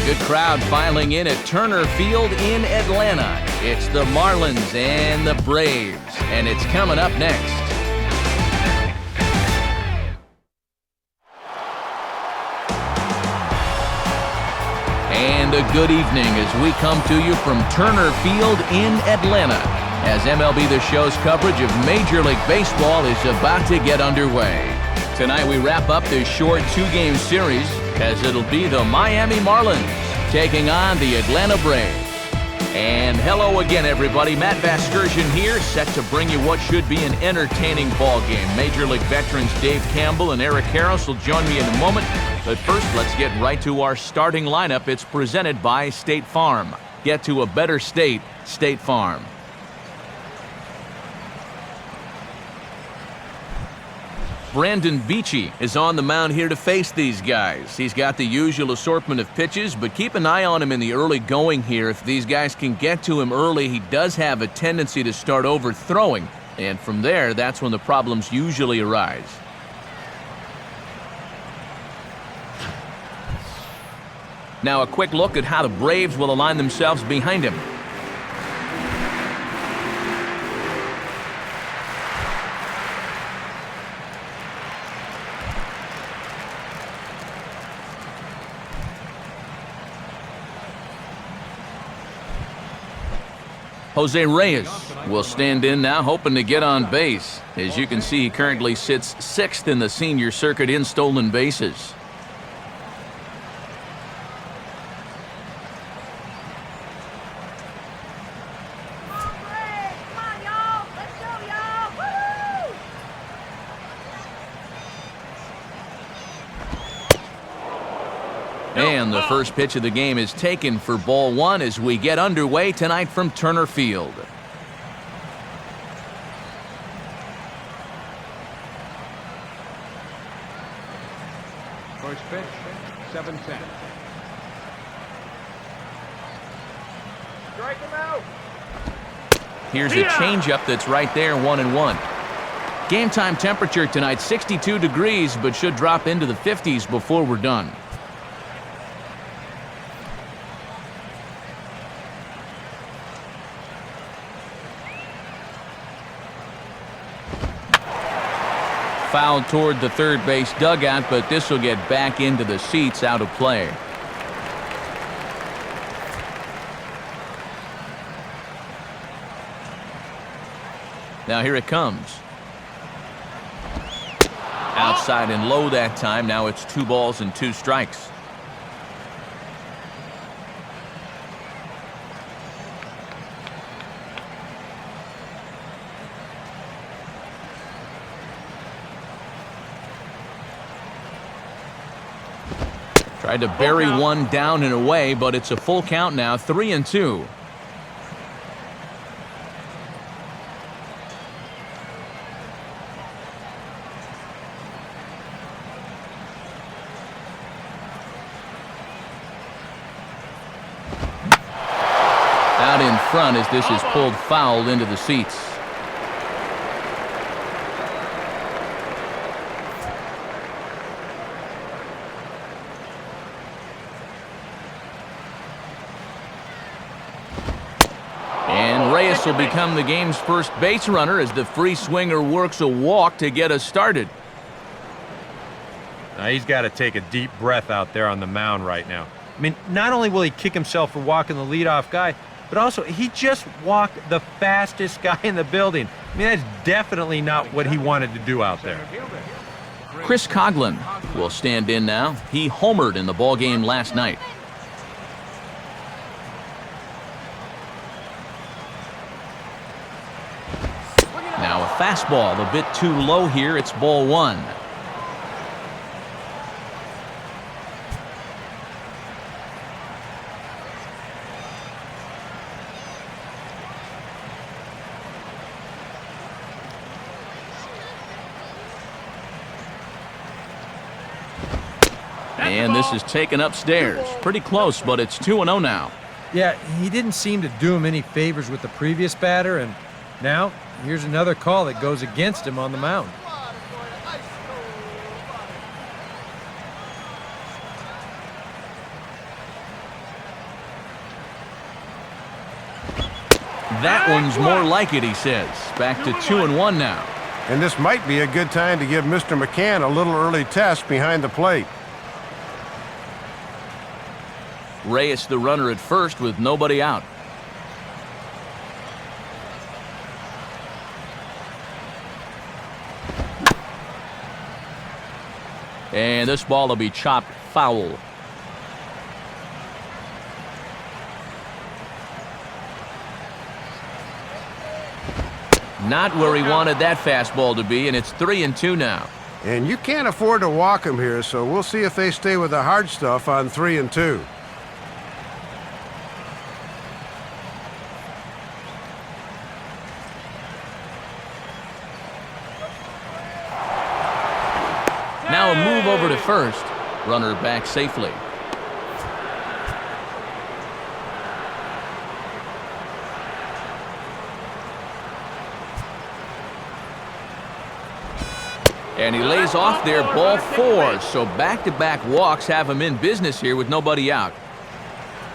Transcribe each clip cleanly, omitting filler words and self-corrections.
good crowd filing in at Turner Field in Atlanta. It's the Marlins and the Braves, and it's coming up next. And a good evening as we come to you from Turner Field in Atlanta, as MLB The Show's coverage of Major League Baseball is about to get underway. Tonight we wrap up this short two-game series, as it'll be the Miami Marlins taking on the Atlanta Braves. And hello again, everybody. Matt Vasgersian here, set to bring you what should be an entertaining ball game. Major League veterans Dave Campbell and Eric Harris will join me in a moment. But first, let's get right to our starting lineup. It's presented by State Farm. Get to a better state, State Farm. Brandon Beachy is on the mound here to face these guys. He's got the usual assortment of pitches, but keep an eye on him in the early going here. If these guys can get to him early, he does have a tendency to start overthrowing. And from there, that's when the problems usually arise. Now a quick look at how the Braves will align themselves behind him. Jose Reyes will stand in now, hoping to get on base. As you can see, he currently sits 6th in the senior circuit in stolen bases. And the first pitch of the game is taken for ball one as we get underway tonight from Turner Field. First pitch, 7-10. Strike him out. Here's a changeup that's right there, 1-1. Game time temperature tonight, 62 degrees, but should drop into the 50s before we're done. Fouled toward the third base dugout, but this will get back into the seats, out of play. Now here it comes. Outside and low that time. Now it's 2 balls and 2 strikes. Tried to bury one down and away, but it's a full count now, 3-2. Out in front as this is pulled foul into the seats. Reyes will become the game's first base runner as the free swinger works a walk to get us started. Now he's got to take a deep breath out there on the mound right now. I mean, not only will he kick himself for walking the leadoff guy, but also he just walked the fastest guy in the building. I mean, that's definitely not what he wanted to do out there. Chris Coughlin will stand in now. He homered in the ballgame last night. Now a fastball a bit too low here. It's ball one. And this is taken upstairs. Pretty close, but it's 2-0 now. Yeah, he didn't seem to do him any favors with the previous batter, and now here's another call that goes against him on the mound. That one's more like it, he says. Back to 2-1 now. And this might be a good time to give Mr. McCann a little early test behind the plate. Reyes the runner at first with nobody out. And this ball will be chopped foul. Not where he wanted that fastball to be, and it's 3-2 now. And you can't afford to walk him here, so we'll see if they stay with the hard stuff on 3-2. Now a move over to first. Runner back safely. And he lays off there, ball 4. So back-to-back walks have him in business here with nobody out.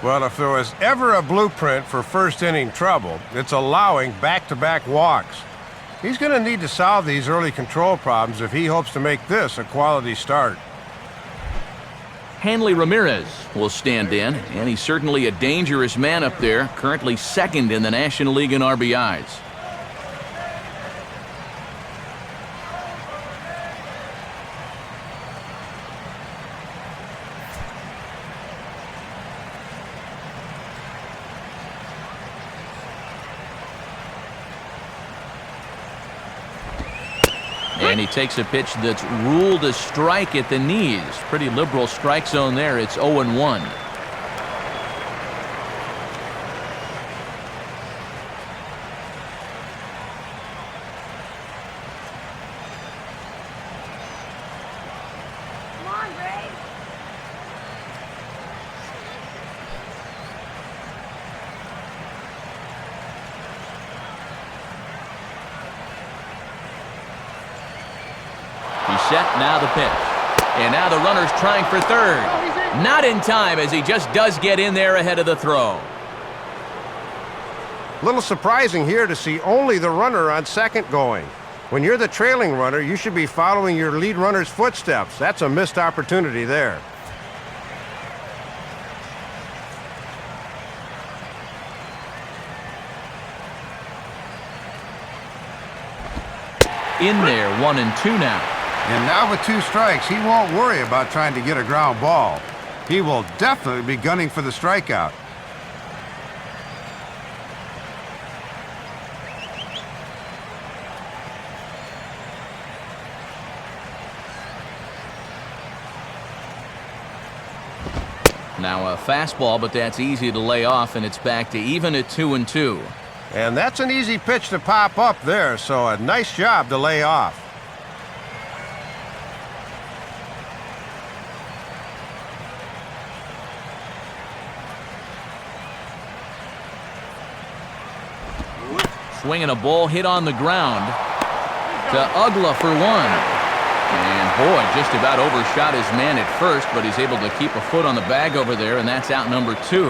Well, if there was ever a blueprint for first-inning trouble, it's allowing back-to-back walks. He's going to need to solve these early control problems if he hopes to make this a quality start. Hanley Ramirez will stand in, and he's certainly a dangerous man up there, currently second in the National League in RBIs. And he takes a pitch that's ruled a strike at the knees. Pretty liberal strike zone there. It's 0-1. Set, now the pitch. And now the runner's trying for third. Not in time, as he just does get in there ahead of the throw. Little surprising here to see only the runner on second going. When you're the trailing runner, you should be following your lead runner's footsteps. That's a missed opportunity there. In there, 1-2 now. And now with 2 strikes, he won't worry about trying to get a ground ball. He will definitely be gunning for the strikeout. Now a fastball, but that's easy to lay off, and it's back to even at 2-2. And that's an easy pitch to pop up there, so a nice job to lay off. Swinging a ball hit on the ground to Ugla for 1. And boy, just about overshot his man at first, but he's able to keep a foot on the bag over there, and that's out number 2.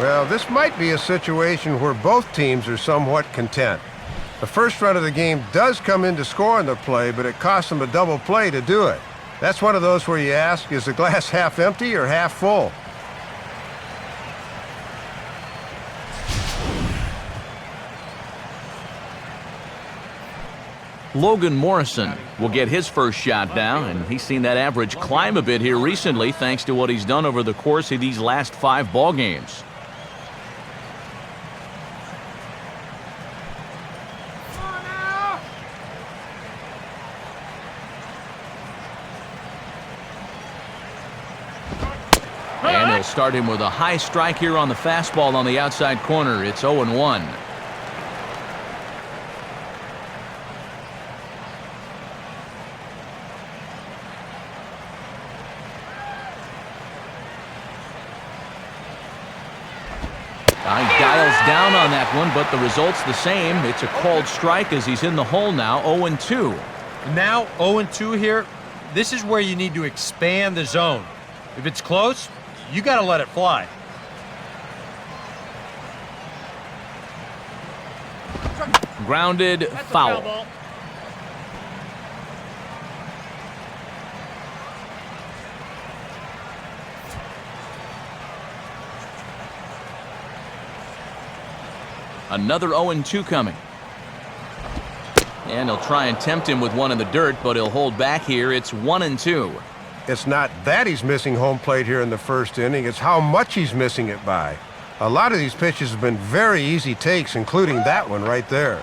Well, this might be a situation where both teams are somewhat content. The first run of the game does come in to score on the play, but it costs them a double play to do it. That's one of those where you ask, is the glass half empty or half full? Logan Morrison will get his first shot down, and he's seen that average climb a bit here recently thanks to what he's done over the course of these last 5 ball games. And they'll start him with a high strike here on the fastball on the outside corner. It's 0-1. He dials down on that one, but the result's the same. It's a called strike as he's in the hole now, 0-2. Now 0-2 here. This is where you need to expand the zone. If it's close, you got to let it fly. Grounded, foul. Another 0-2 coming. And he'll try and tempt him with one in the dirt, but he'll hold back here. It's 1-2. It's not that he's missing home plate here in the first inning. It's how much he's missing it by. A lot of these pitches have been very easy takes, including that one right there.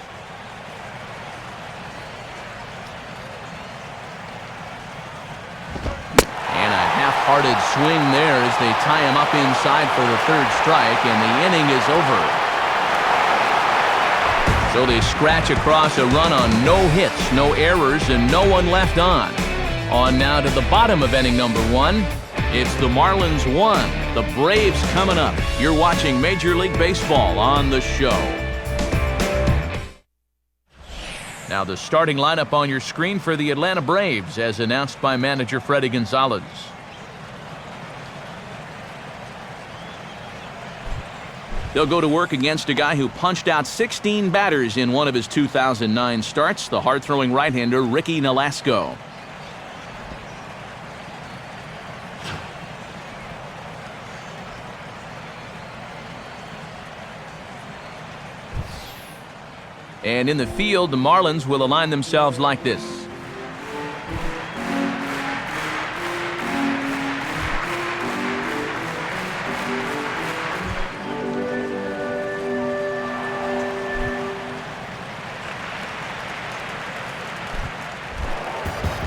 And a half-hearted swing there as they tie him up inside for the third strike, and the inning is over. So they scratch across a run on no hits, no errors, and no one left on. On now to the bottom of inning number 1. It's the Marlins 1, the Braves coming up. You're watching Major League Baseball on the show. Now the starting lineup on your screen for the Atlanta Braves as announced by manager Freddie Gonzalez. They'll go to work against a guy who punched out 16 batters in one of his 2009 starts, the hard-throwing right-hander Ricky Nolasco. And in the field, the Marlins will align themselves like this.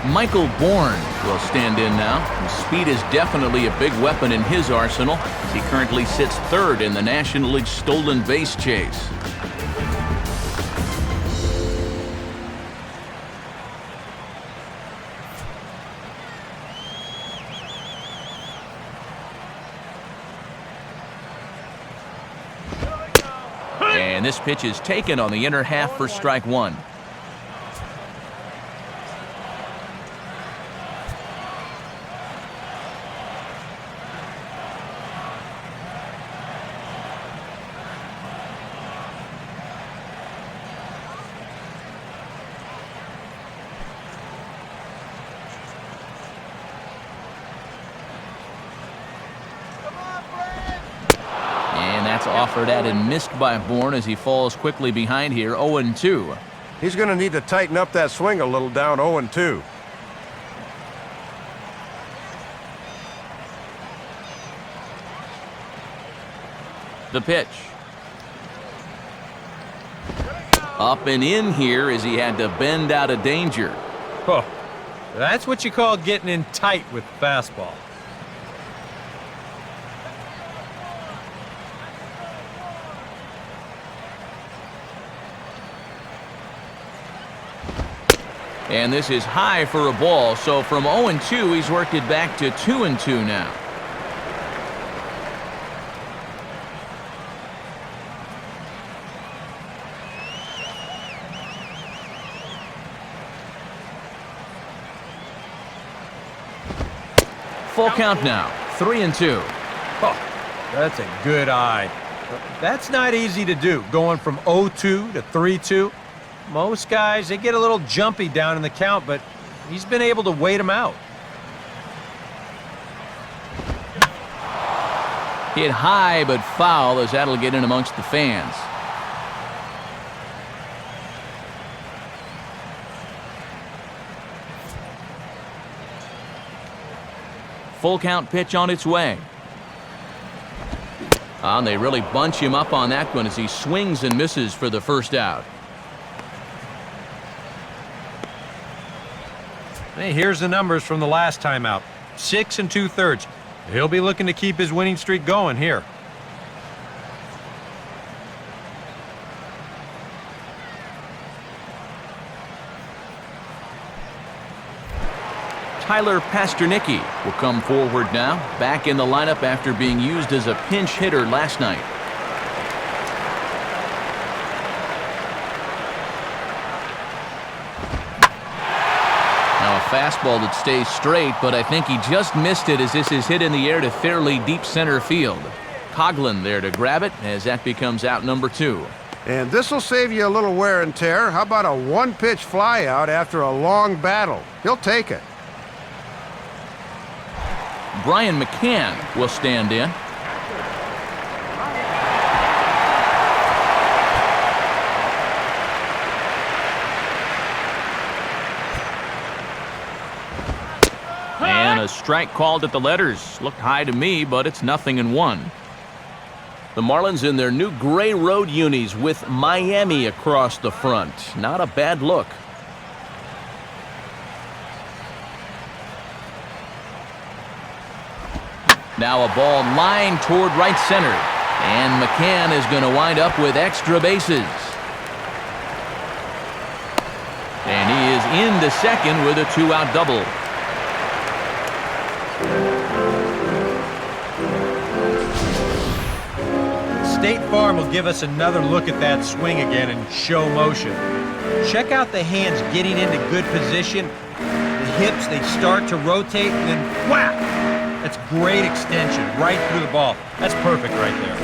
Michael Bourne will stand in now. Speed is definitely a big weapon in his arsenal, as he currently sits third in the National League stolen base chase. And this pitch is taken on the inner half for strike 1. Offered at and missed by Bourne as he falls quickly behind here, 0-2. He's going to need to tighten up that swing a little down 0-2. The pitch. Up and in here as he had to bend out of danger. Oh, that's what you call getting in tight with the fastball. And this is high for a ball, so from 0-2, he's worked it back to 2-2 now. Full count now, 3-2. Oh, that's a good eye. That's not easy to do, going from 0-2 to 3-2. Most guys, they get a little jumpy down in the count, but he's been able to wait him out. Hit high but foul as that'll get in amongst the fans. Full count pitch on its way. And they really bunch him up on that one as he swings and misses for the first out. Hey, here's the numbers from the last time out. 6 2/3. He'll be looking to keep his winning streak going here. Tyler Pasternicki will come forward now, back in the lineup after being used as a pinch hitter last night. Now a fastball that stays straight, but I think he just missed it as this is hit in the air to fairly deep center field. Coughlin there to grab it as that becomes out number 2. And this will save you a little wear and tear. How about a one-pitch flyout after a long battle? He'll take it. Brian McCann will stand in. And a strike called at the letters. Looked high to me, but it's 0-1. The Marlins in their new gray road unis with Miami across the front. Not a bad look. Now a ball lined toward right center. And McCann is going to wind up with extra bases. And he is into second with a 2-out double. State Farm will give us another look at that swing again in show motion. Check out the hands getting into good position. The hips, they start to rotate, and then whap! That's great extension right through the ball. That's perfect right there.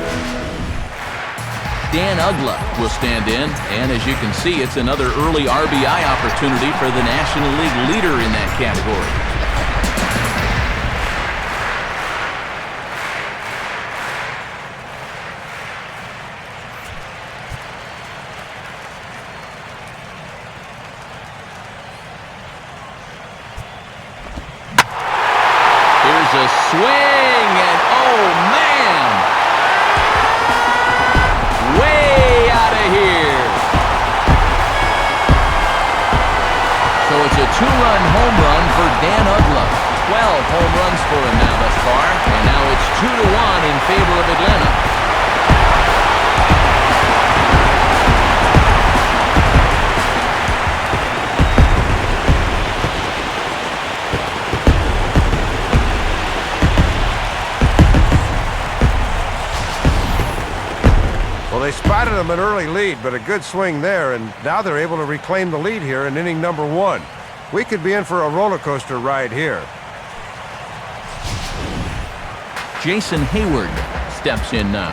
Dan Uggla will stand in, and as you can see, it's another early RBI opportunity for the National League leader in that category. A swing, and oh man, way out of here. So it's a 2-run home run for Dan Uggla. 12 home runs for him now thus far, and now it's 2-1 in favor of Atlanta. They spotted him an early lead, but a good swing there, and now they're able to reclaim the lead here in inning number 1. We could be in for a roller coaster ride here. Jason Hayward steps in now.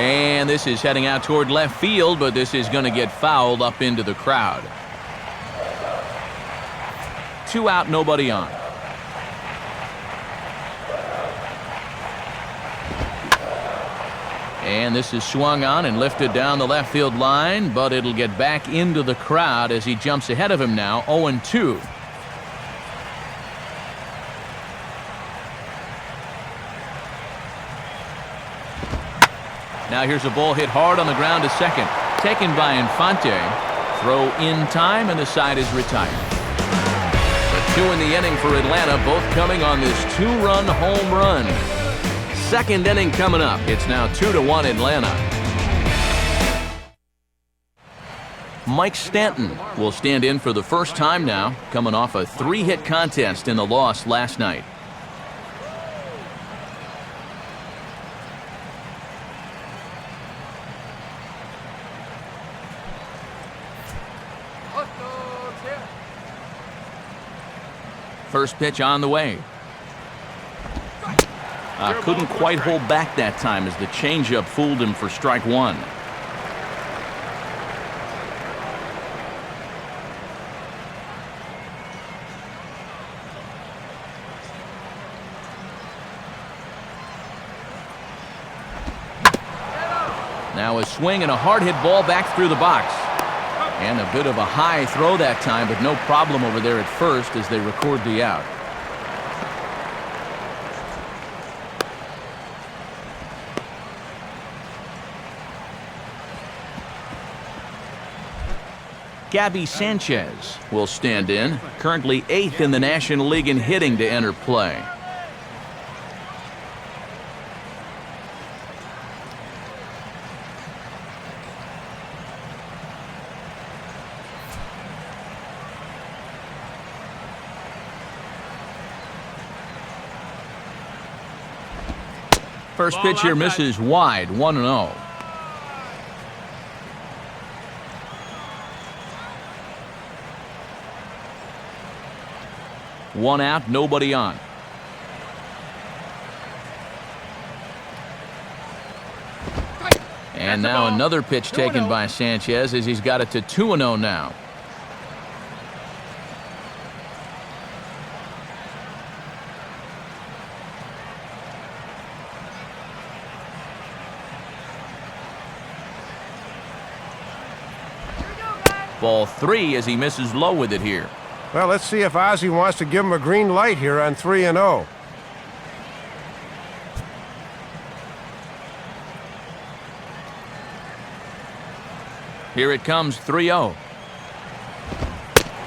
And this is heading out toward left field, but this is going to get fouled up into the crowd. 2 out, nobody on. And this is swung on and lifted down the left field line, but it'll get back into the crowd as he jumps ahead of him now, 0-2. Now here's a ball hit hard on the ground to second. Taken by Infante. Throw in time, and the side is retired. The 2 in the inning for Atlanta, both coming on this 2-run home run. Second inning coming up. It's now 2-1 Atlanta. Mike Stanton will stand in for the first time now, coming off a 3-hit contest in the loss last night. First pitch on the way. Couldn't quite hold back that time as the changeup fooled him for strike 1. Now a swing and a hard hit ball back through the box. And a bit of a high throw that time, but no problem over there at first as they record the out. Gabby Sanchez will stand in, currently 8th in the National League in hitting to enter play. First pitch here misses wide, 1-0. One out, nobody on. And now another pitch taken by Sanchez as he's got it to 2-0 now. Ball 3 as he misses low with it here. Well, let's see if Ozzie wants to give him a green light here on 3-0. Here it comes, 3-0.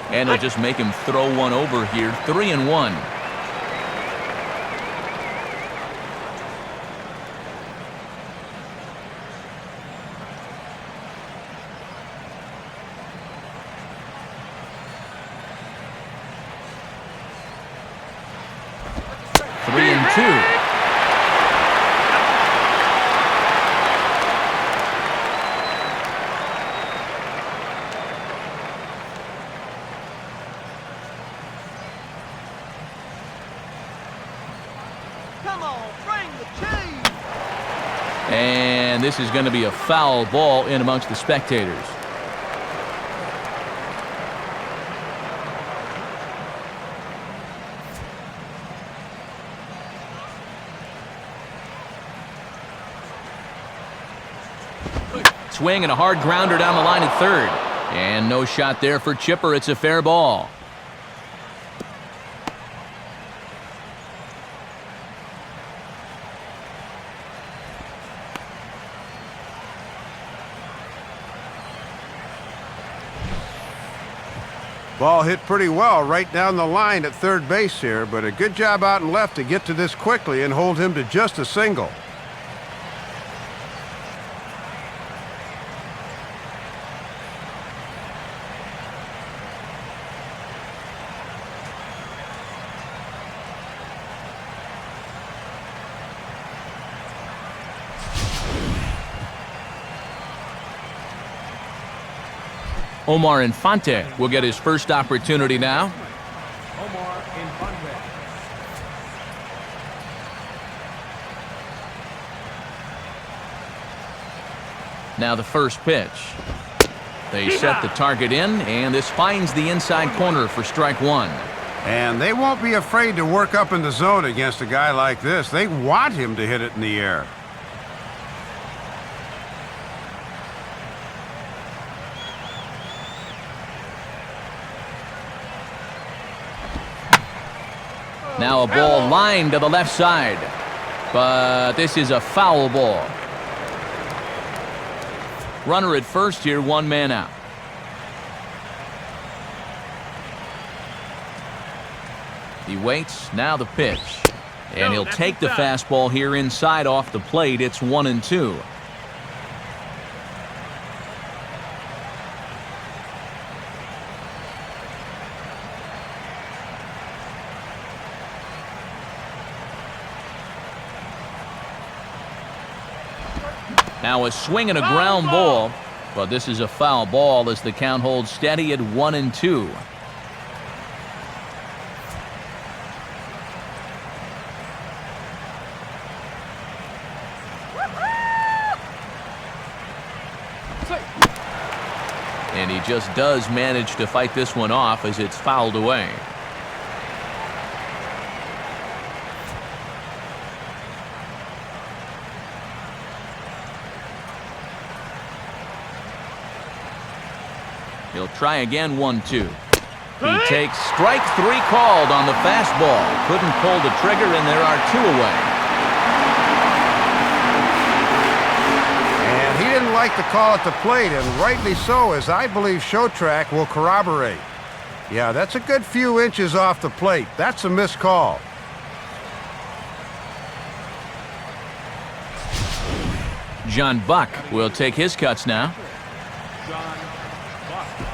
And he'll just make him throw one over here, 3-1. And this is going to be a foul ball in amongst the spectators. Swing and a hard grounder down the line at third. And no shot there for Chipper. It's a fair ball. Ball hit pretty well right down the line at third base here, but a good job out and left to get to this quickly and hold him to just a single. Omar Infante will get his first opportunity now. Omar Infante. Now the first pitch. They set the target in, and this finds the inside corner for strike one. And they won't be afraid to work up in the zone against a guy like this. They want him to hit it in the air. Now a ball lined to the left side, but this is a foul ball. Runner at first here, one man out. He waits, now the pitch. And he'll take the fastball here inside off the plate. It's 1-2. Now a swing and a ground ball, but this is a foul ball as the count holds steady at 1-2. And he just does manage to fight this one off as it's fouled away. He'll try again, 1-2. He takes strike three called on the fastball. Couldn't pull the trigger, and there are two away. And he didn't like the call at the plate, and rightly so, as I believe Showtrack will corroborate. Yeah, that's a good few inches off the plate. That's a missed call. John Buck will take his cuts now. John Buck.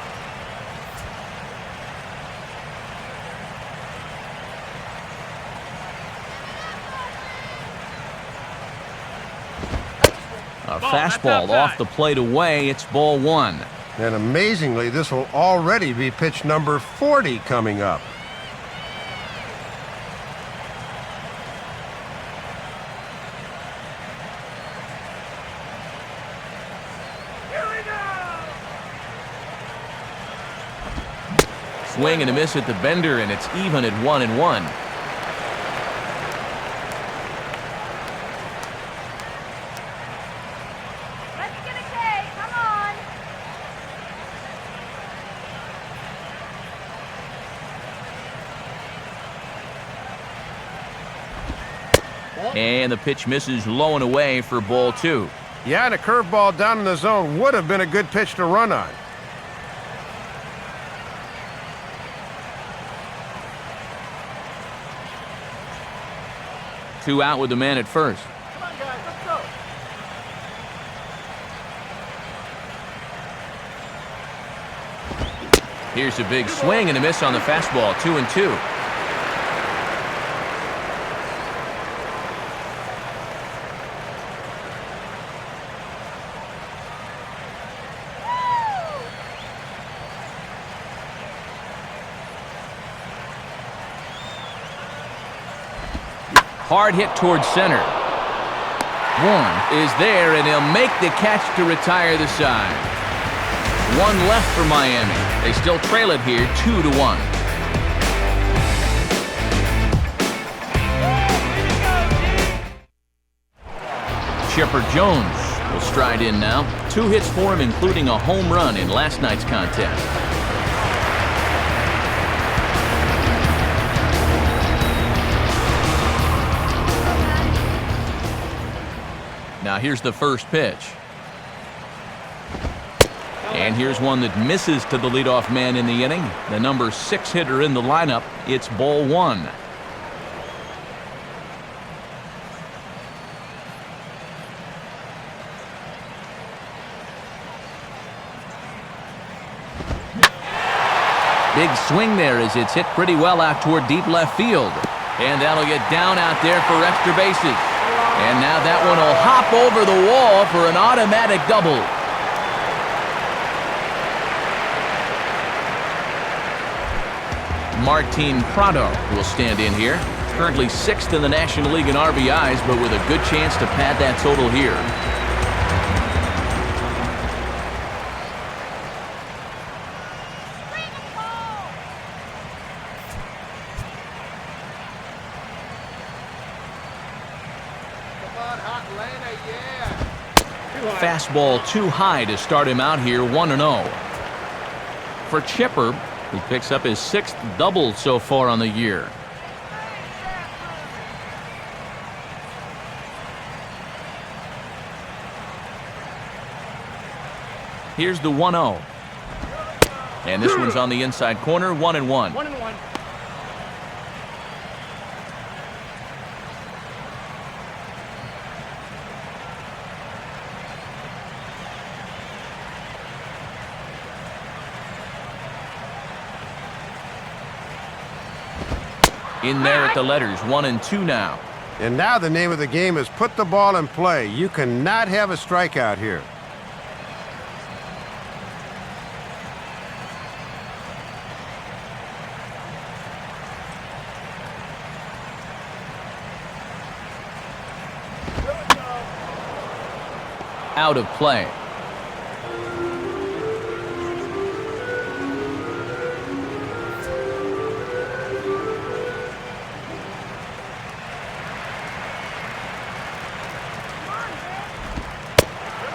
A fastball off the plate away. It's ball one. And amazingly, this will already be pitch number 40 coming up. Swing and a miss at the bender, and it's even at 1-1. Let's get a K. Come on. And the pitch misses low and away for ball two. Yeah, and a curveball down in the zone would have been a good pitch to run on. Two out with the man at first. Come on, guys. Let's go. Here's a big swing and a miss on the fastball. 2-2. Hard hit towards center. One is there, and he'll make the catch to retire the side. One left for Miami. They still trail it here, 2-1. Chipper Jones will stride in now. 2 hits for him, including a home run in last night's contest. Now here's the first pitch. And here's one that misses to the leadoff man in the inning. The number 6 hitter in the lineup. It's ball one. Big swing there as it's hit pretty well out toward deep left field. And that'll get down out there for extra bases. And now that one will hop over the wall for an automatic double. Martin Prado will stand in here. Currently 6th in the National League in RBIs, but with a good chance to pad that total here. Fastball too high to start him out here, 1-0. For Chipper, he picks up his 6th double so far on the year. Here's the 1-0. And this one's on the inside corner, 1-1. 1-1. In there at the letters, 1-2 now. And now the name of the game is put the ball in play. You cannot have a strikeout here. Out of play.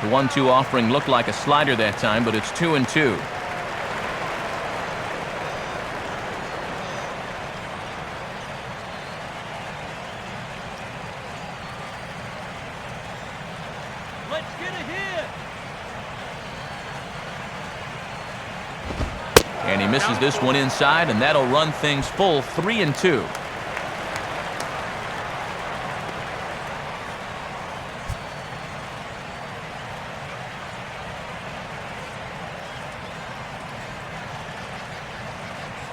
The 1-2 offering looked like a slider that time, but it's 2-2. Let's get a hit. And he misses this one inside, and that'll run things full, 3-2.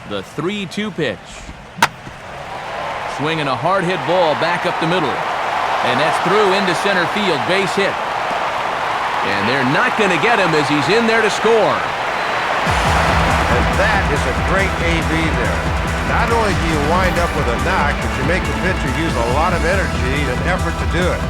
The 3-2 pitch. Swinging a hard hit ball back up the middle. And that's through into center field, base hit. And they're not going to get him as he's in there to score. And that is a great AB there. Not only do you wind up with a knock, but you make the pitcher use a lot of energy and effort to do it.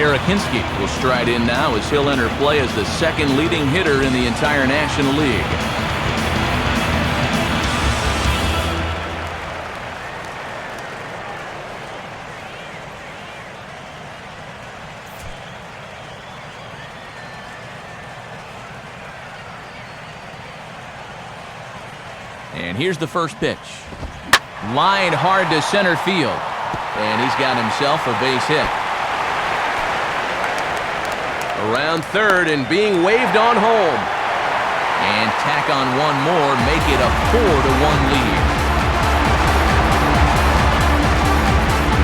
Arakinski will stride in now as he'll enter play as the second leading hitter in the entire National League. And here's the first pitch. Line hard to center field. And he's got himself a base hit. Around third and being waved on home. And tack on one more, make it a 4-1 lead.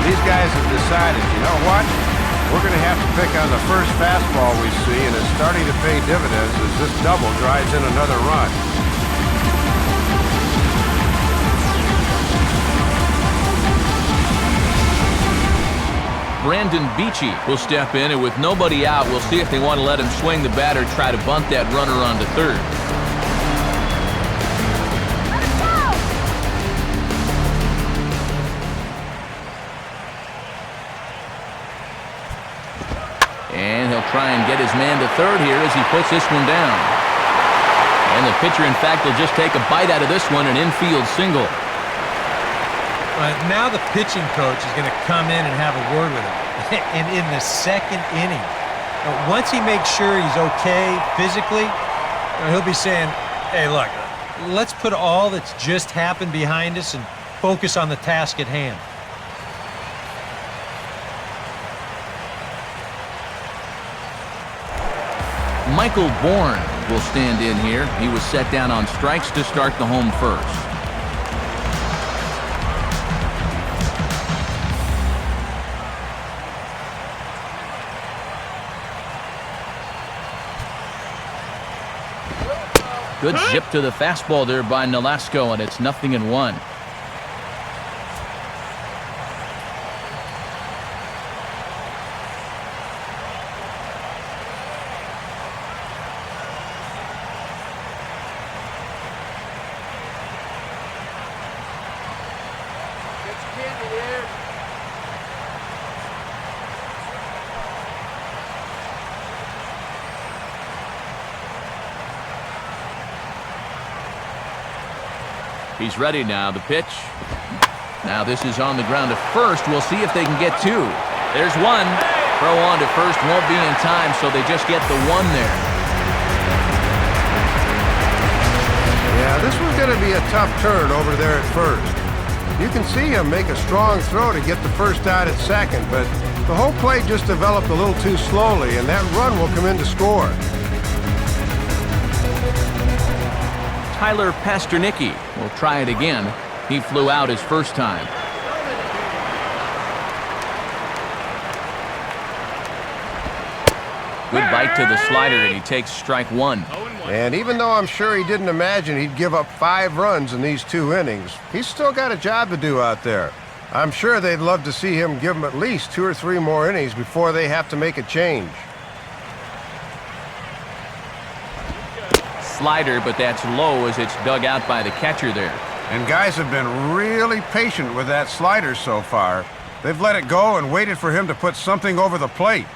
These guys have decided, you know what? We're going to have to pick on the first fastball we see, and it's starting to pay dividends as this double drives in another run. Brandon Beachy will step in, and with nobody out, we'll see if they want to let him swing the bat or try to bunt that runner onto third. Let it go! And he'll try and get his man to third here as he puts this one down. And the pitcher, in fact, will just take a bite out of this one, an infield single. Now the pitching coach is going to come in and have a word with him. And in the second inning, once he makes sure he's okay physically, he'll be saying, hey, look, let's put all that's just happened behind us and focus on the task at hand. Michael Bourne will stand in here. He was set down on strikes to start the home first. Good zip to the fastball there by Nolasco, and it's 0-1. He's ready now. The pitch. Now this is on the ground to first. We'll see if they can get two. There's one. Throw on to first won't be in time, so they just get the one there. Yeah, this was going to be a tough turn over there at first. You can see him make a strong throw to get the first out at second, but the whole play just developed a little too slowly, and that run will come in to score. Tyler Pasternicki will try it again. He flew out his first time. Good bite to the slider, and he takes strike one. And even though I'm sure he didn't imagine he'd give up 5 runs in these 2 innings, he's still got a job to do out there. I'm sure they'd love to see him give them at least 2 or 3 more innings before they have to make a change. Slider, but that's low as it's dug out by the catcher there. And guys have been really patient with that slider so far. They've let it go and waited for him to put something over the plate.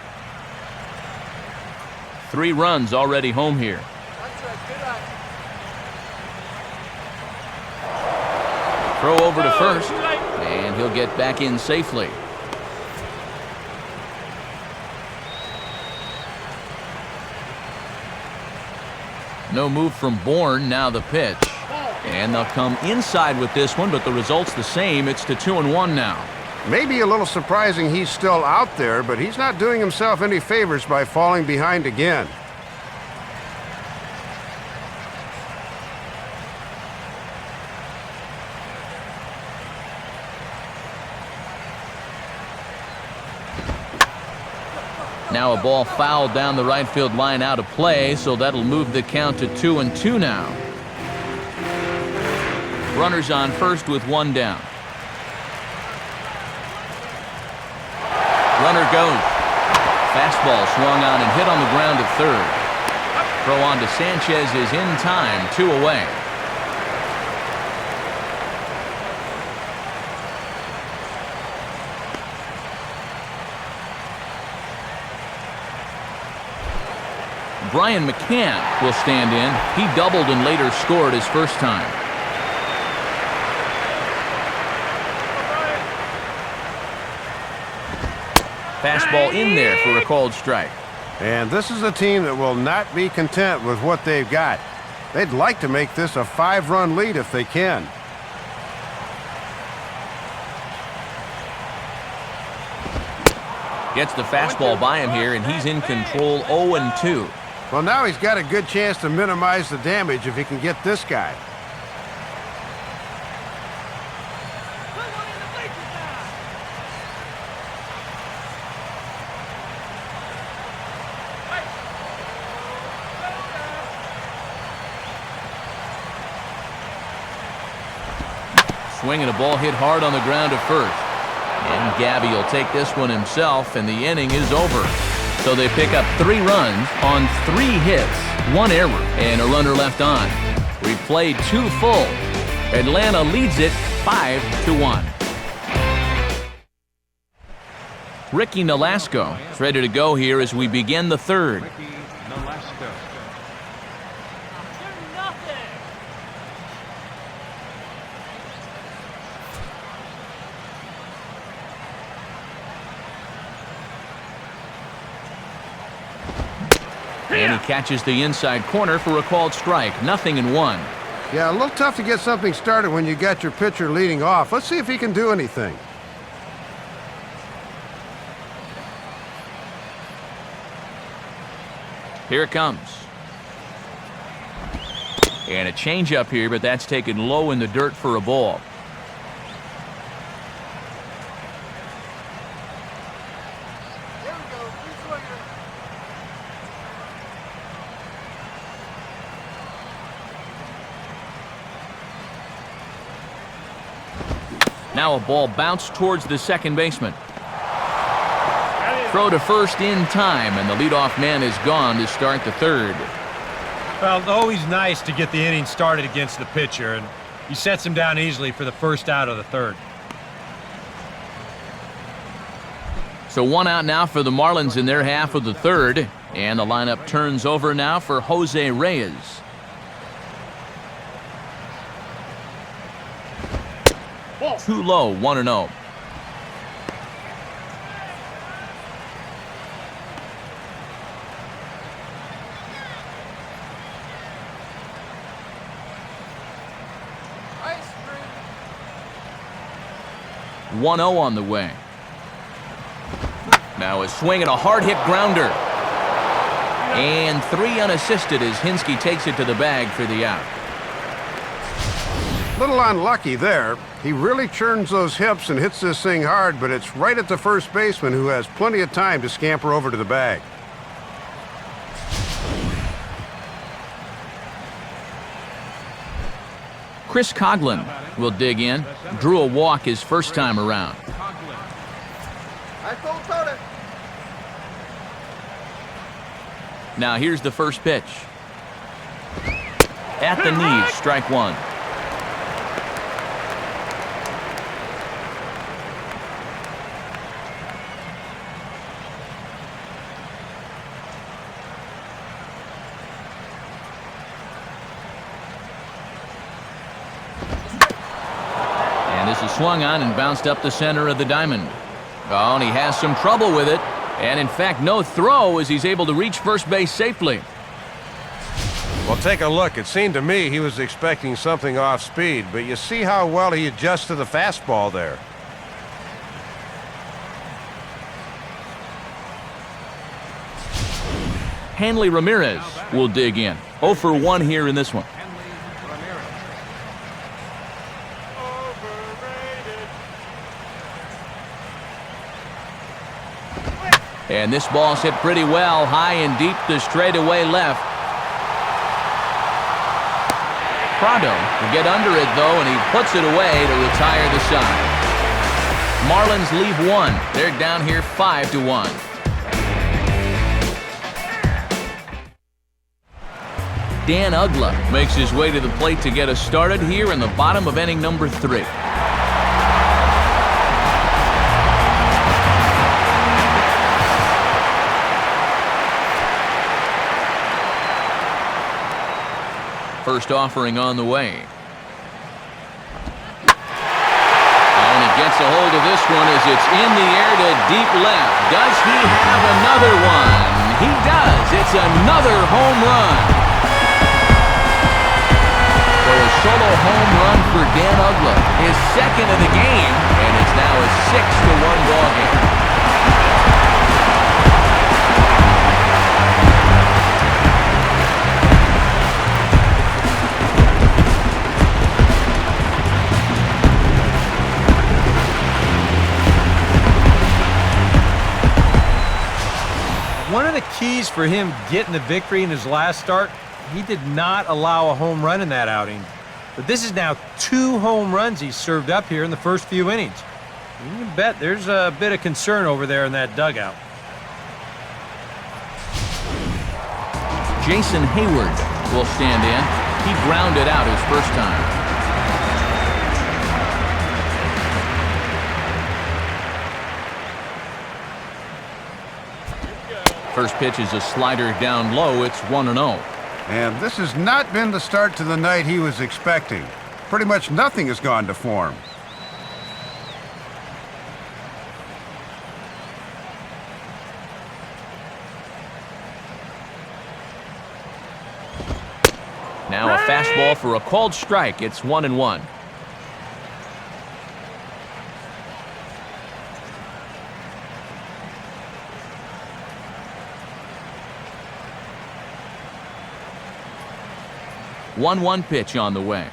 3 runs already home here. Throw over to first, and he'll get back in safely. No move from Bourne. Now the pitch. And they'll come inside with this one, but the result's the same. It's to 2-1 now. Maybe a little surprising he's still out there, but he's not doing himself any favors by falling behind again. Now a ball fouled down the right field line out of play, so that'll move the count to 2-2 now. Runners on first with one down. Runner goes. Fastball swung on and hit on the ground to third. Throw on to Sanchez is in time, 2 away. Brian McCann will stand in. He doubled and later scored his first time. Fastball in there for a called strike. And this is a team that will not be content with what they've got. They'd like to make this a 5-run lead if they can. Gets the fastball by him here, and he's in control 0-2. Well, now he's got a good chance to minimize the damage if he can get this guy. Swinging a ball hit hard on the ground to first. And Gabby will take this one himself, and the inning is over. So they pick up 3 runs on 3 hits, 1 error, and a runner left on. We played 2 full. Atlanta leads it 5-1. Ricky Nolasco is ready to go here as we begin the third. And he catches the inside corner for a called strike. 0-1. Yeah, a little tough to get something started when you got your pitcher leading off. Let's see if he can do anything. Here it comes. And a changeup here, but that's taken low in the dirt for a ball. Now a ball bounced towards the second baseman. Throw to first in time, and the leadoff man is gone to start the third. Well, always nice to get the inning started against the pitcher, and he sets him down easily for the first out of the third. So 1 out now for the Marlins in their half of the third, and the lineup turns over now for Jose Reyes. Too low, 1-0. Ice 1-0 on the way. Now a swing and a hard hit grounder. And 3 unassisted as Hinske takes it to the bag for the out. Little unlucky there. He really churns those hips and hits this thing hard, but it's right at the first baseman who has plenty of time to scamper over to the bag. Chris Coughlin will dig in. Drew a walk his first time around. Now here's the first pitch. At the knees, strike 1. Swung on and bounced up the center of the diamond. Oh, and he has some trouble with it. And in fact, no throw as he's able to reach first base safely. Well, take a look. It seemed to me he was expecting something off speed, but you see how well he adjusts to the fastball there. Hanley Ramirez will dig in. 0 for 1 here in this one. And this ball's hit pretty well, high and deep to straightaway left. Prado will get under it, though, and he puts it away to retire the side. Marlins leave one. They're down here 5-1. Dan Ugla makes his way to the plate to get us started here in the bottom of inning number 3. First offering on the way. Oh, and he gets a hold of this one as it's in the air to deep left. Does he have another one? He does. It's another home run. So a solo home run for Dan Ugla, his second of the game, and it's now a 6-1 ball game. One of the keys for him getting the victory in his last start, he did not allow a home run in that outing. But this is now 2 home runs he's served up here in the first few innings. You can bet there's a bit of concern over there in that dugout. Jason Hayward will stand in. He grounded out his first time. First pitch is a slider down low. It's 1-0. And this has not been the start to the night he was expecting. Pretty much nothing has gone to form. Now a fastball for a called strike. It's 1-1. One pitch on the way.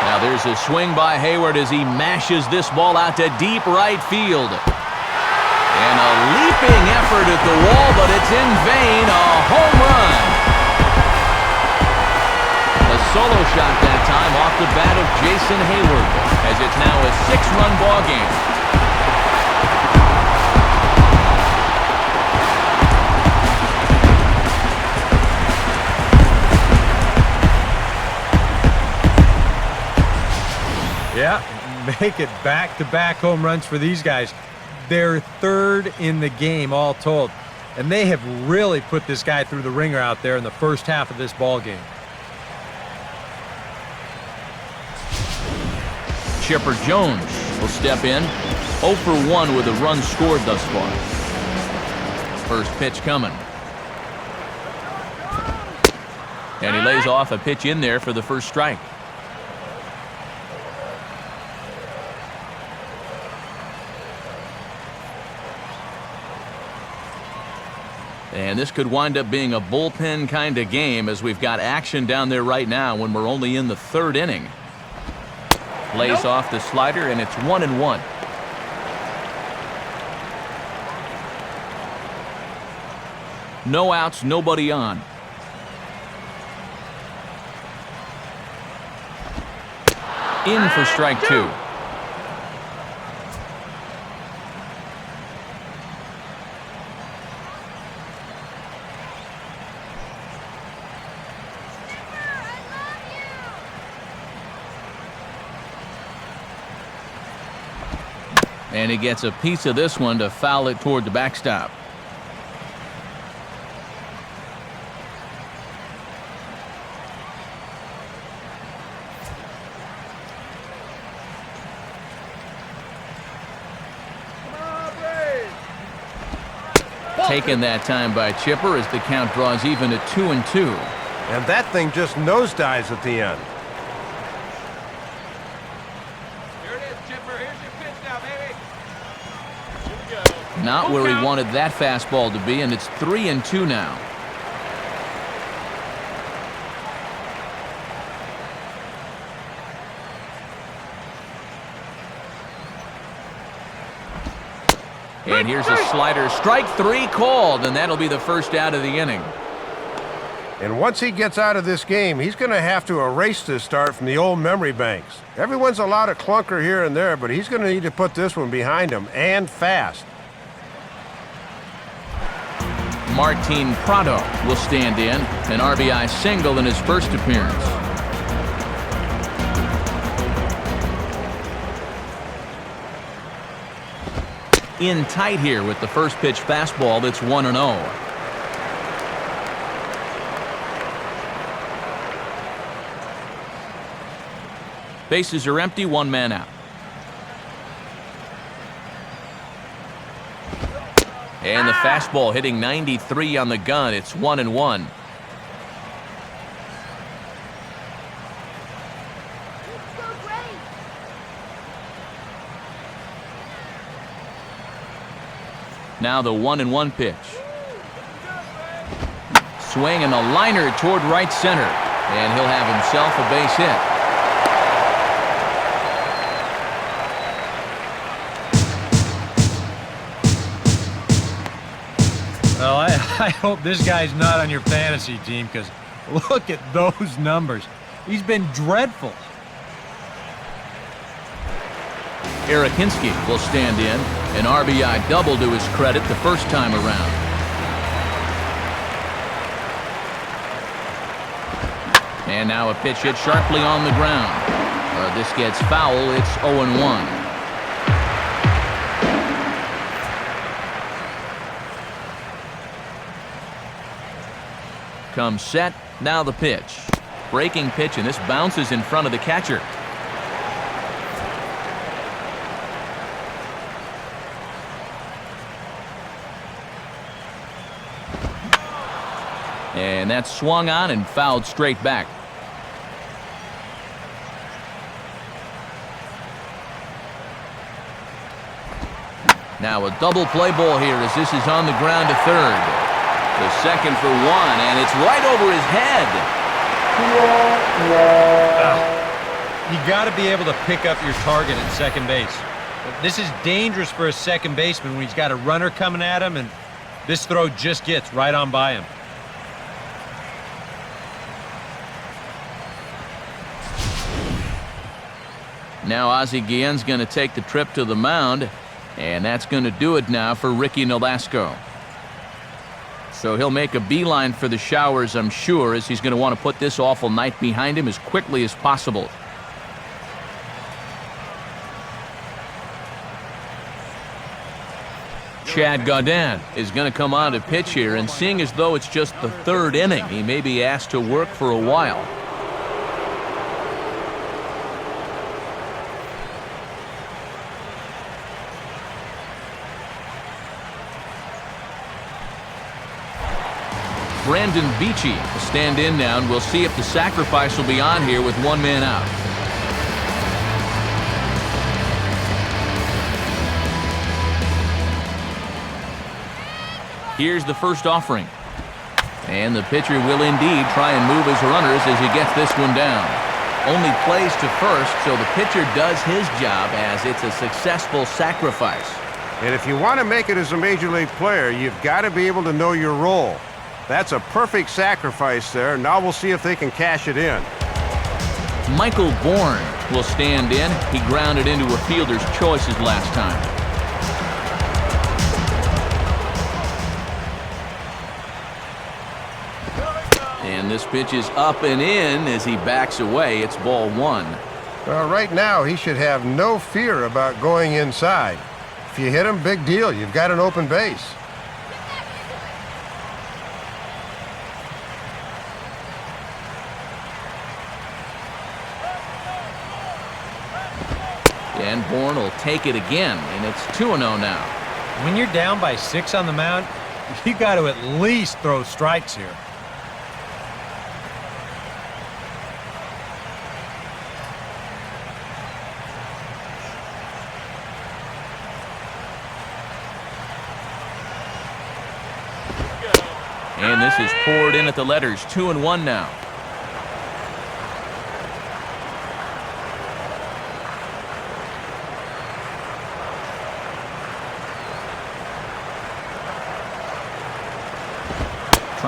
Now there's a swing by Hayward as he mashes this ball out to deep right field. And a leaping effort at the wall, but it's in vain. A home run. A solo shot that time off the bat of Jason Hayward, as it's now a 6-run ball game. Yeah, make it back-to-back home runs for these guys. They're third in the game all told. And they have really put this guy through the ringer out there in the first half of this ball game. Chipper Jones will step in. 0 for 1 with a run scored thus far. First pitch coming. And he lays off a pitch in there for the first strike. And this could wind up being a bullpen kind of game, as we've got action down there right now when we're only in the 3rd inning. Lays off the slider, and it's 1-1. No outs, nobody on. In for strike 2. And he gets a piece of this one to foul it toward the backstop. Taken that time by Chipper as the count draws even at 2-2. And that thing just nosedives at the end. Not where he wanted that fastball to be, and it's 3-2 now. And here's a slider. Strike 3 called, and that'll be the first out of the inning. And once he gets out of this game, he's going to have to erase this start from the old memory banks. Everyone's allowed a clunker here and there, but he's going to need to put this one behind him, and fast. Martin Prado will stand in, an RBI single in his first appearance. In tight here with the first pitch fastball that's 1-0. Bases are empty, 1 man out. And the fastball hitting 93 on the gun. It's 1-1. Now the 1-1 pitch. Swing and a liner toward right center. And he'll have himself a base hit. Well, I hope this guy's not on your fantasy team, because look at those numbers. He's been dreadful. Eric Hinsky will stand in. An RBI double to his credit the first time around. And now a pitch hit sharply on the ground. This gets foul. It's 0-1. Comes set. Now the pitch. Breaking pitch, and this bounces in front of the catcher. And that's swung on and fouled straight back. Now a double play ball here as this is on the ground to third. The second for 1, and it's right over his head. You got to be able to pick up your target at second base. This is dangerous for a second baseman when he's got a runner coming at him, and this throw just gets right on by him. Now Ozzie Guillen's going to take the trip to the mound, and that's going to do it now for Ricky Nolasco. So he'll make a beeline for the showers, I'm sure, as he's going to want to put this awful night behind him as quickly as possible. Chad Gaudin is going to come on to pitch here, and seeing as though it's just the 3rd inning, he may be asked to work for a while. Brandon Beachy will stand in now, and we'll see if the sacrifice will be on here with 1 man out. Here's the first offering. And the pitcher will indeed try and move his runners as he gets this one down. Only plays to first, so the pitcher does his job as it's a successful sacrifice. And if you want to make it as a major league player, you've got to be able to know your role. That's a perfect sacrifice there. Now we'll see if they can cash it in. Michael Bourne will stand in. He grounded into a fielder's choices last time. And this pitch is up and in as he backs away. It's ball 1. Well, right now he should have no fear about going inside. If you hit him, big deal. You've got an open base. And Bourne will take it again, and it's 2-0 now. When you're down by 6 on the mound, you got to at least throw strikes here. And this is poured in at the letters. 2-1 now.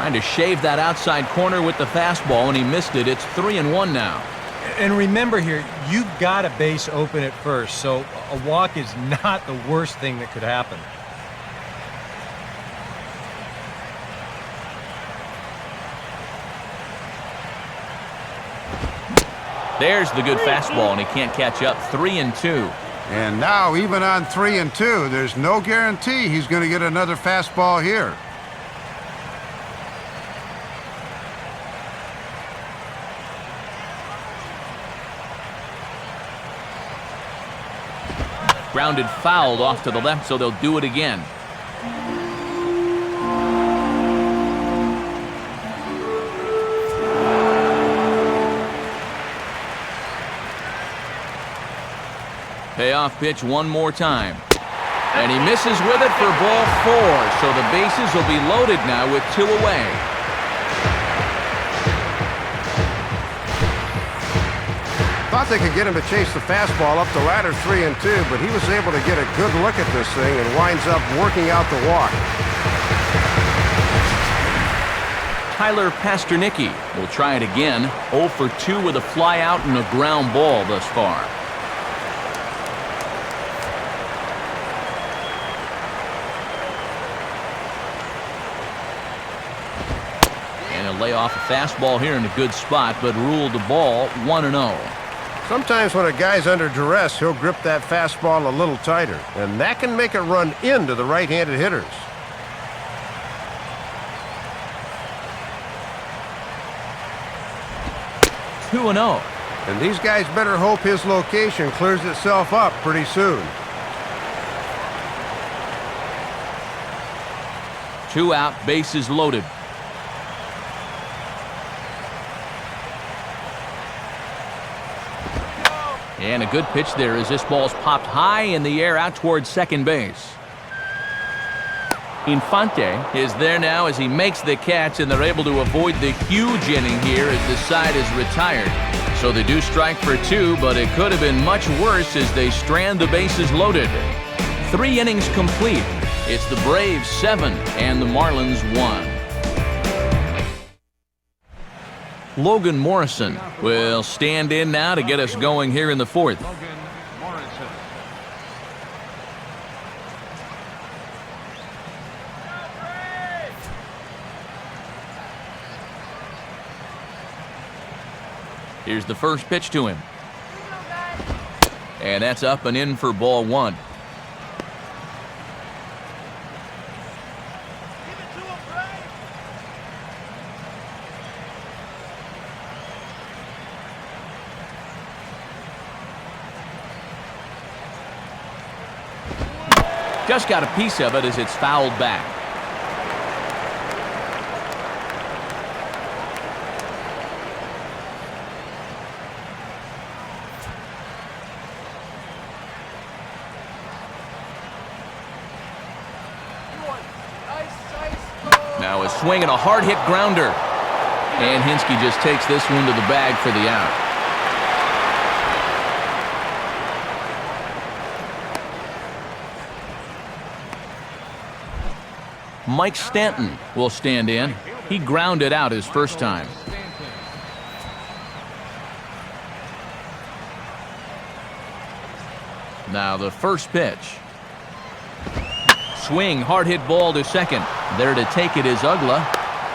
Trying to shave that outside corner with the fastball, and he missed it. It's 3-1 now. And remember here, you've got a base open at first, so a walk is not the worst thing that could happen. There's the good fastball, and he can't catch up. 3-2. And now, even on 3-2, there's no guarantee he's going to get another fastball here. Grounded fouled off to the left, so they'll do it again. Payoff pitch one more time. And he misses with it for ball 4, so the bases will be loaded now with 2 away. Thought they could get him to chase the fastball up the ladder 3-2, but he was able to get a good look at this thing and winds up working out the walk. Tyler Pasternicki will try it again. 0 for 2 with a fly out and a ground ball thus far. And he'll lay off a fastball here in a good spot, but ruled the ball 1-0. Sometimes when a guy's under duress, he'll grip that fastball a little tighter, and that can make it run into the right-handed hitters. Two and 0. And these guys better hope his location clears itself up pretty soon. 2 out, bases loaded. And a good pitch there as this ball's popped high in the air out towards second base. Infante is there now as he makes the catch, and they're able to avoid the huge inning here as the side is retired. So they do strike for 2, but it could have been much worse as they strand the bases loaded. 3 innings complete. It's the Braves 7 and the Marlins 1. Logan Morrison will stand in now to get us going here in the 4th. Logan Morrison. Here's the first pitch to him. And that's up and in for ball 1. Just got a piece of it as it's fouled back. Now a swing and a hard hit grounder. And Hinske just takes this one to the bag for the out. Mike Stanton will stand in. He grounded out his first time. Now the first pitch. Swing, hard hit ball to second. There to take it is Ugla.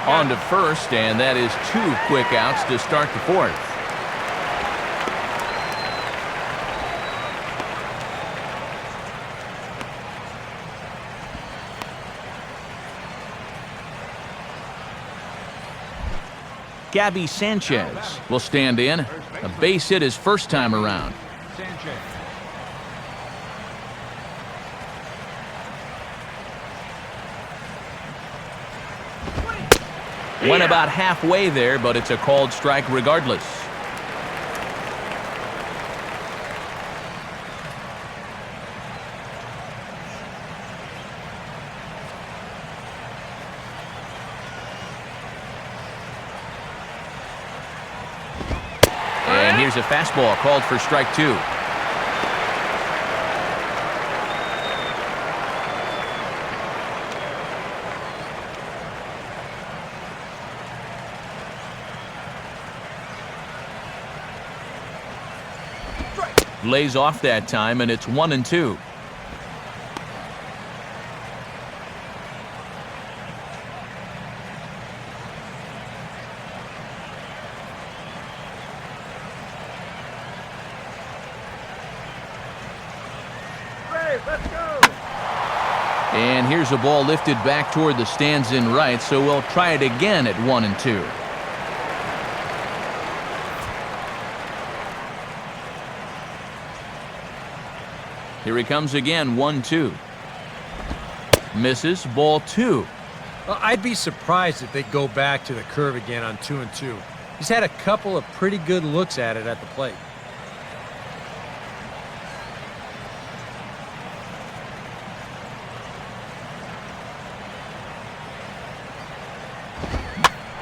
On to first, and that is 2 quick outs to start the 4th. Gabby Sanchez will stand in. A base hit his first time around. Sanchez. Went about halfway there, but it's a called strike regardless. And here's a fastball called for strike 2. Lays off that time, and it's 1-2. Let's go! And here's a ball lifted back toward the stands in right, so we'll try it again at 1-2. Here he comes again, 1-2. Misses, ball 2. Well, I'd be surprised if they go back to the curve again on 2-2. He's had a couple of pretty good looks at it at the plate.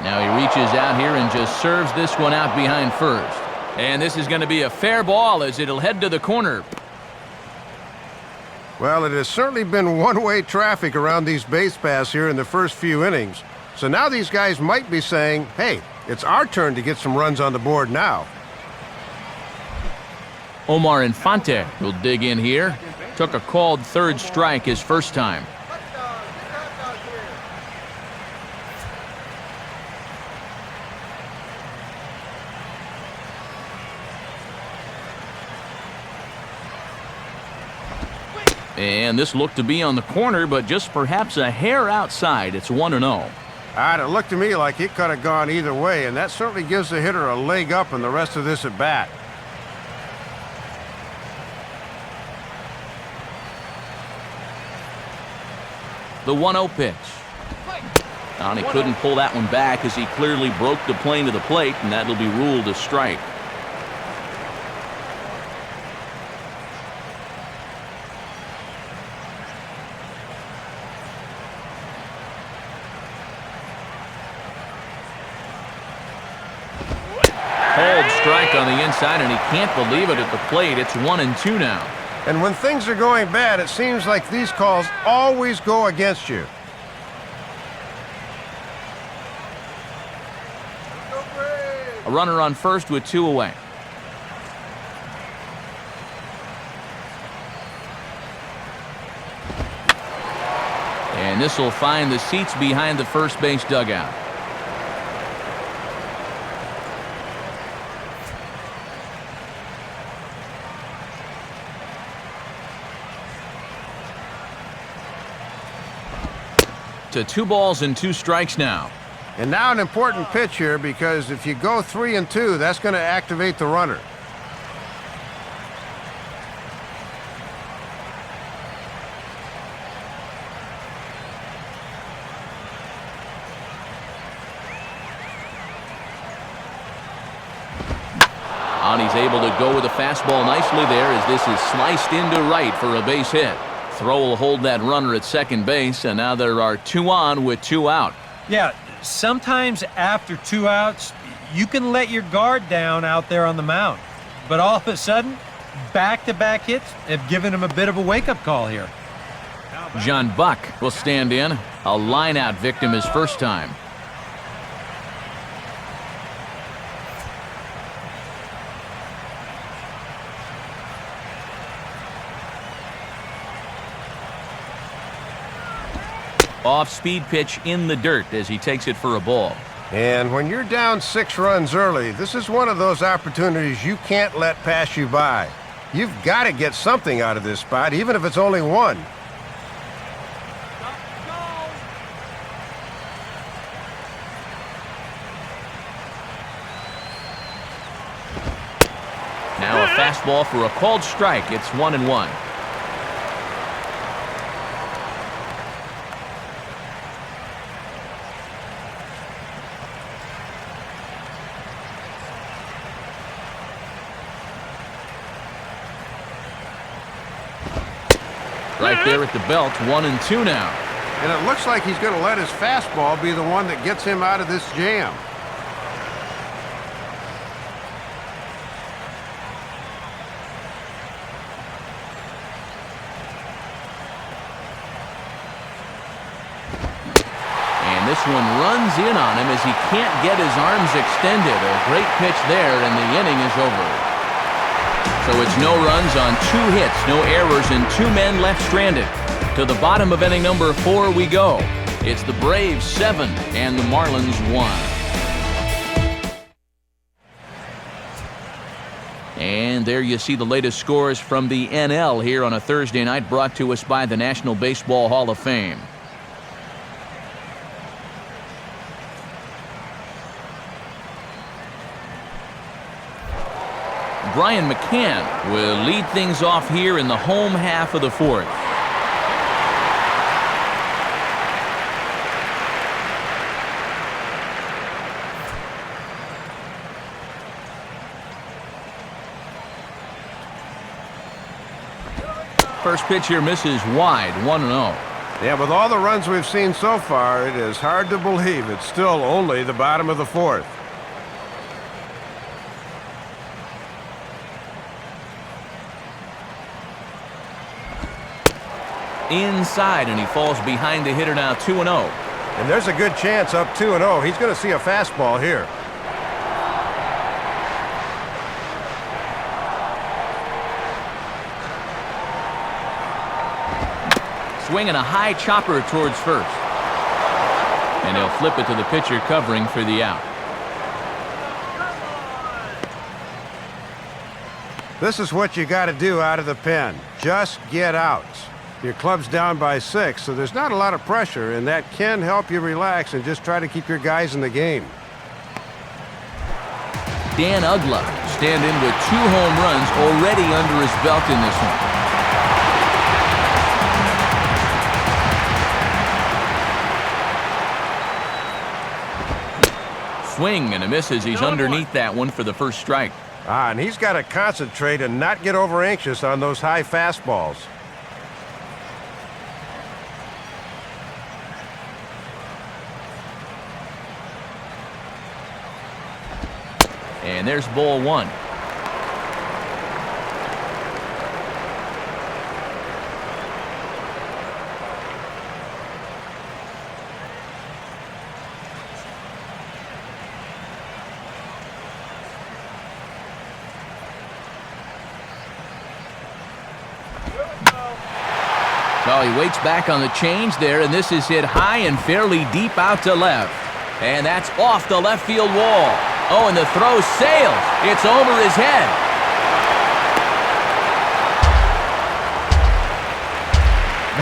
Now he reaches out here and just serves this one out behind first. And this is going to be a fair ball as it'll head to the corner. Well, it has certainly been one-way traffic around these base paths here in the first few innings. So now these guys might be saying, hey, it's our turn to get some runs on the board now. Omar Infante will dig in here. Took a called third strike his first time. And this looked to be on the corner, but just perhaps a hair outside. It's 1-0. It looked to me like it could have gone either way, and that certainly gives the hitter a leg up in the rest of this at bat. The 1-0 pitch. And he couldn't pull that one back as he clearly broke the plane to the plate, and that'll be ruled a strike. Called strike on the inside, and he can't believe it at the plate. It's 1-2 now. And when things are going bad, it seems like these calls always go against you. A runner on first with 2 away. And this will find the seats behind the first base dugout. To 2 balls and 2 strikes now. And now an important pitch here, because if you go 3-2, that's going to activate the runner. And he's able to go with a fastball nicely there as this is sliced into right for a base hit. Throw will hold that runner at second base, and now there are 2 on with 2 out. Yeah, sometimes after 2 outs, you can let your guard down out there on the mound. But all of a sudden, back-to-back hits have given him a bit of a wake-up call here. John Buck will stand in. A line-out victim his first time. Off-speed pitch in the dirt as he takes it for a ball. And when you're down 6 runs early, this is one of those opportunities you can't let pass you by. You've got to get something out of this spot, even if it's only 1. Now a fastball for a called strike. It's 1-1. Right there at the belt, 1-2 now. And it looks like he's going to let his fastball be the one that gets him out of this jam. And this one runs in on him as he can't get his arms extended. A great pitch there, and the inning is over. So it's no runs on 2 hits, no errors, and 2 men left stranded. To the bottom of inning number 4 we go. It's the Braves 7 and the Marlins 1. And there you see the latest scores from the NL here on a Thursday night, brought to us by the National Baseball Hall of Fame. Brian McCann will lead things off here in the home half of the 4th. First pitch here misses wide, 1-0. Yeah, with all the runs we've seen so far, it is hard to believe it's still only the bottom of the 4th. Inside, and he falls behind the hitter now, 2-0. And there's a good chance up 2-0. He's going to see a fastball here. Swinging a high chopper towards first. And he'll flip it to the pitcher covering for the out. This is what you got to do out of the pen. Just get outs. Your club's down by 6, so there's not a lot of pressure, and that can help you relax and just try to keep your guys in the game. Dan Uggla stand in with 2 home runs already under his belt in this one. Swing and a miss as he's underneath that one for the first strike. And he's got to concentrate and not get over anxious on those high fastballs. And there's ball 1. Well, he waits back on the change there, and this is hit high and fairly deep out to left. And that's off the left field wall. Oh, and the throw sails. It's over his head.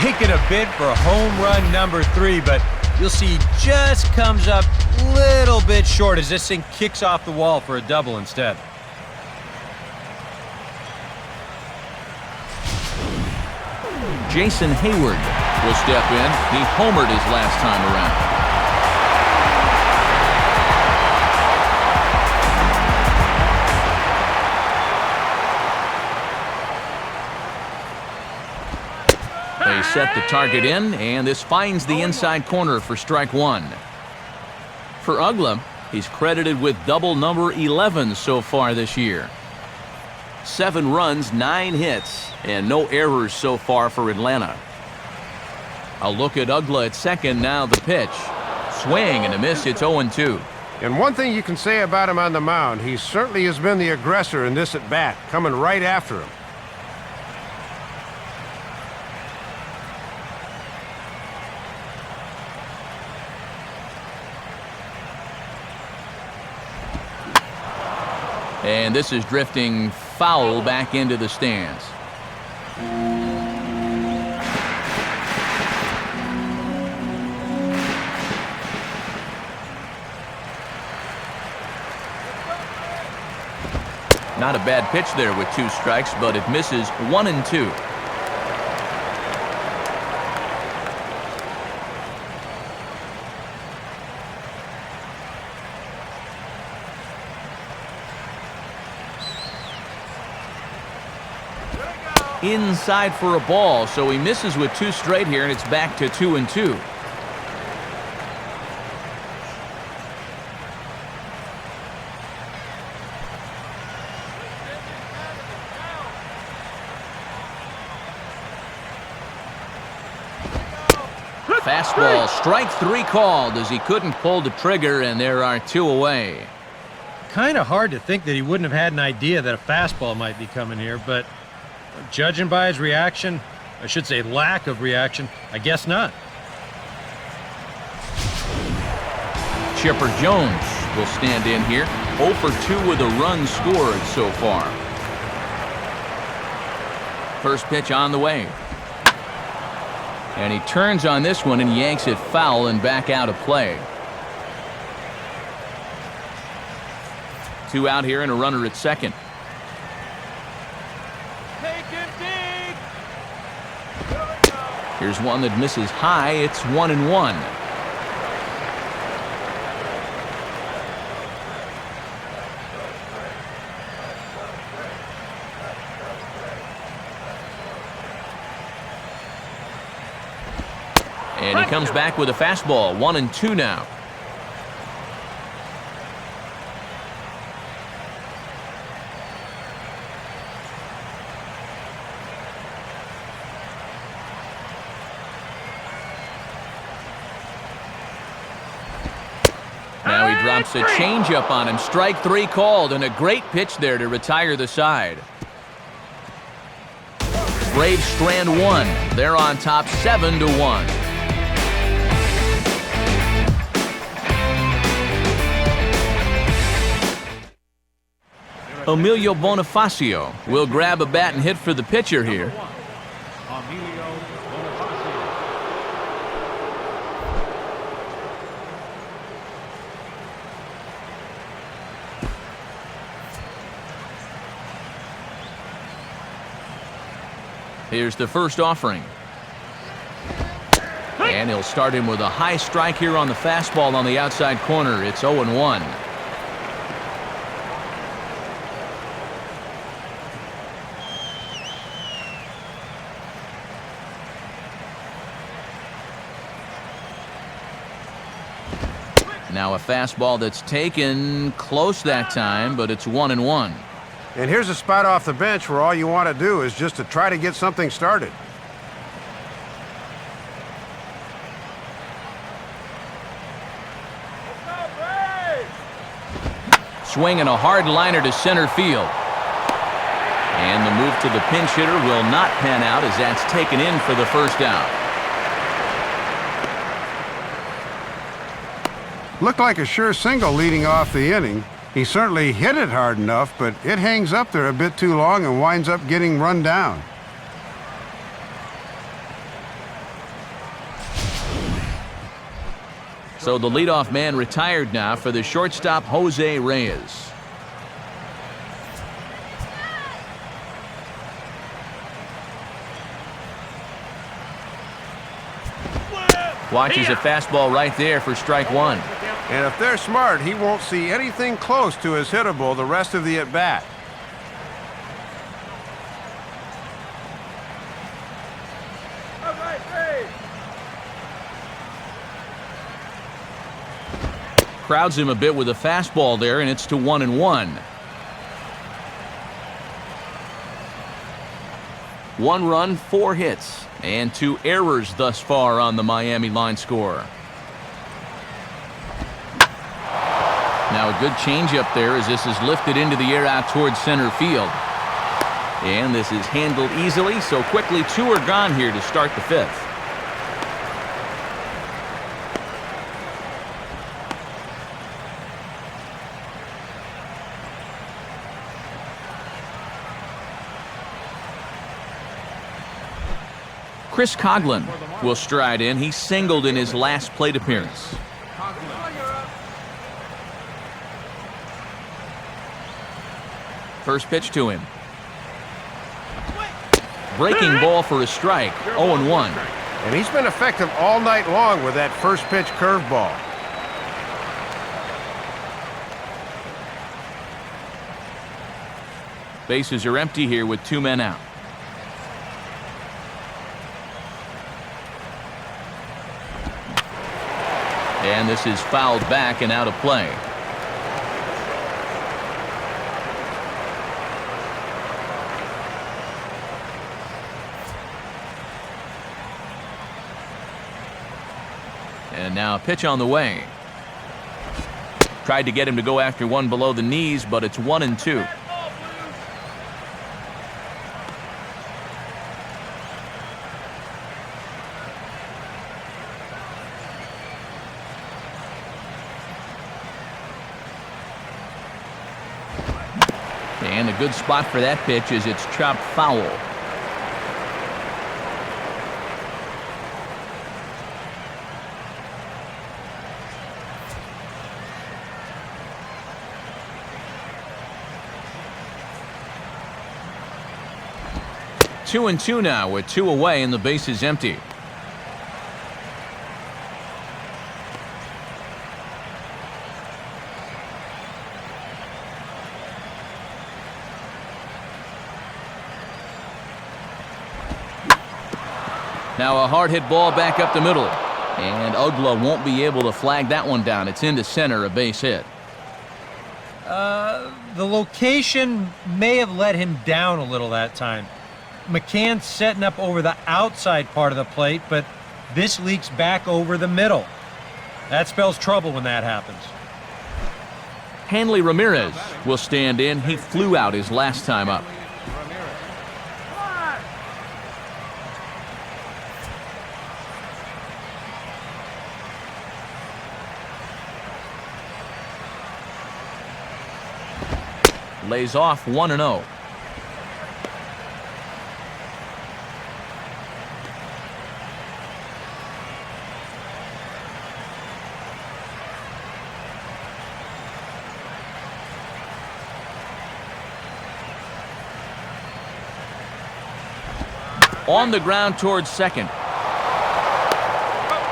Making a bid for home run number 3, but you'll see just comes up a little bit short as this thing kicks off the wall for a double instead. Jason Hayward will step in. He homered his last time around. They set the target in, and this finds the inside corner for strike 1. For Uggla, he's credited with double number 11 so far this year. 7 runs, 9 hits, and no errors so far for Atlanta. A look at Uggla at second, now the pitch. Swing and a miss, it's 0-2. And one thing you can say about him on the mound, he certainly has been the aggressor in this at-bat, coming right after him. And this is drifting foul back into the stands. Not a bad pitch there with 2 strikes, but it misses 1-2. Inside for a ball, so he misses with 2 straight here, and it's back to 2-2. Fastball, strike 3 called as he couldn't pull the trigger, and there are 2 away. kind of hard to think that he wouldn't have had an idea that a fastball might be coming here, but judging by his reaction, I should say lack of reaction, I guess not. Chipper Jones will stand in here. 0 for 2 with a run scored so far. First pitch on the way. And he turns on this one and yanks it foul and back out of play. 2 out here and a runner at second. Take it deep. Here's one that misses high. It's 1-1. And he comes back with a fastball. 1-2 now. Now he drops a changeup on him. Strike 3 called, and a great pitch there to retire the side. Braves strand 1. They're on top 7-1. Emilio Bonifacio will grab a bat and hit for the pitcher here. Emilio Bonifacio. Here's the first offering. And he'll start him with a high strike here on the fastball on the outside corner. It's 0-1. Now a fastball that's taken close that time, but it's 1-1. And here's a spot off the bench where all you want to do is just to try to get something started. Swinging a hard liner to center field. And the move to the pinch hitter will not pan out as that's taken in for the first out. Looked like a sure single leading off the inning. He certainly hit it hard enough, but it hangs up there a bit too long and winds up getting run down. So the leadoff man retired now for the shortstop, Jose Reyes. Watches a fastball right there for strike 1. And if they're smart, he won't see anything close to his hittable the rest of the at-bat. Crowds him a bit with a fastball there, and it's to 1-1. 1 run, 4 hits, and 2 errors thus far on the Miami line score. Now a good changeup there as this is lifted into the air out towards center field. And this is handled easily, so quickly 2 are gone here to start the 5th. Chris Coughlin will stride in. He singled in his last plate appearance. First pitch to him. Breaking ball for a strike. 0-1. And he's been effective all night long with that first pitch curveball. Bases are empty here with 2 men out. And this is fouled back and out of play. And now a pitch on the way. Tried to get him to go after one below the knees, but it's 1-2. And a good spot for that pitch as it's chopped foul. Two and two now with 2 away and the base is empty. Now a hard hit ball back up the middle. And Ugla won't be able to flag that one down. It's into center, a base hit. The location may have let him down a little that time. McCann's setting up over the outside part of the plate, but this leaks back over the middle. That spells trouble when that happens. Hanley Ramirez will stand in. He flew out his last time up. Lays off 1-0. On the ground towards second.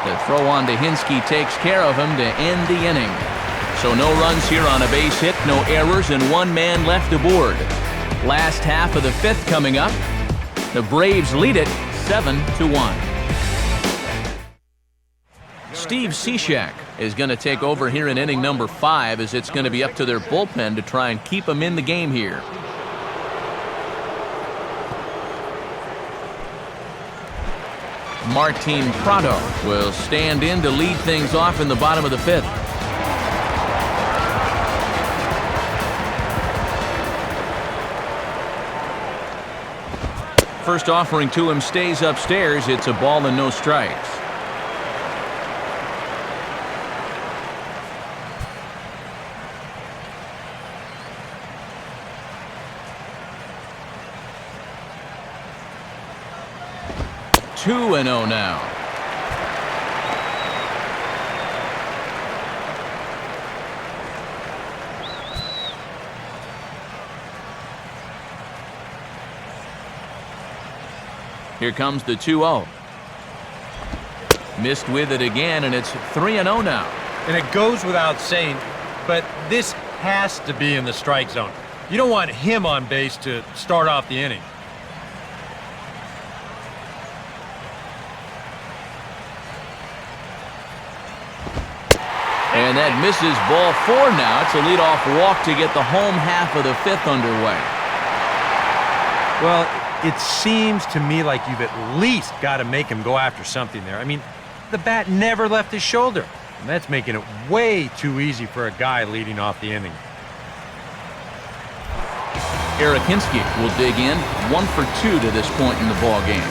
The throw on to Hinsky takes care of him to end the inning. So no runs here on a base hit, no errors, and 1 man left aboard. Last half of the 5th coming up. The Braves lead it 7-1. Steve Cishek is going to take over here in inning number 5 as it's going to be up to their bullpen to try and keep them in the game here. Martin Prado will stand in to lead things off in the bottom of the 5th. First offering to him stays upstairs. It's a ball and no strikes. Two and 0 now. Here comes the 2-0. Missed with it again, and it's 3-0 now. And it goes without saying, but this has to be in the strike zone. You don't want him on base to start off the inning. And that misses ball 4 now. It's a leadoff walk to get the home half of the 5th underway. Well, it seems to me like you've at least got to make him go after something there. I mean, the bat never left his shoulder. And that's making it way too easy for a guy leading off the inning. Eric Hinsky will dig in. 1 for 2 to this point in the ball game.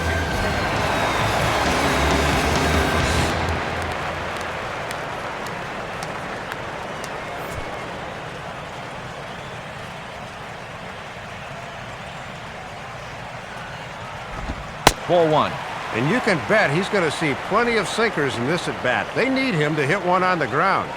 Ball 1. And you can bet he's going to see plenty of sinkers in this at bat. They need him to hit one on the ground.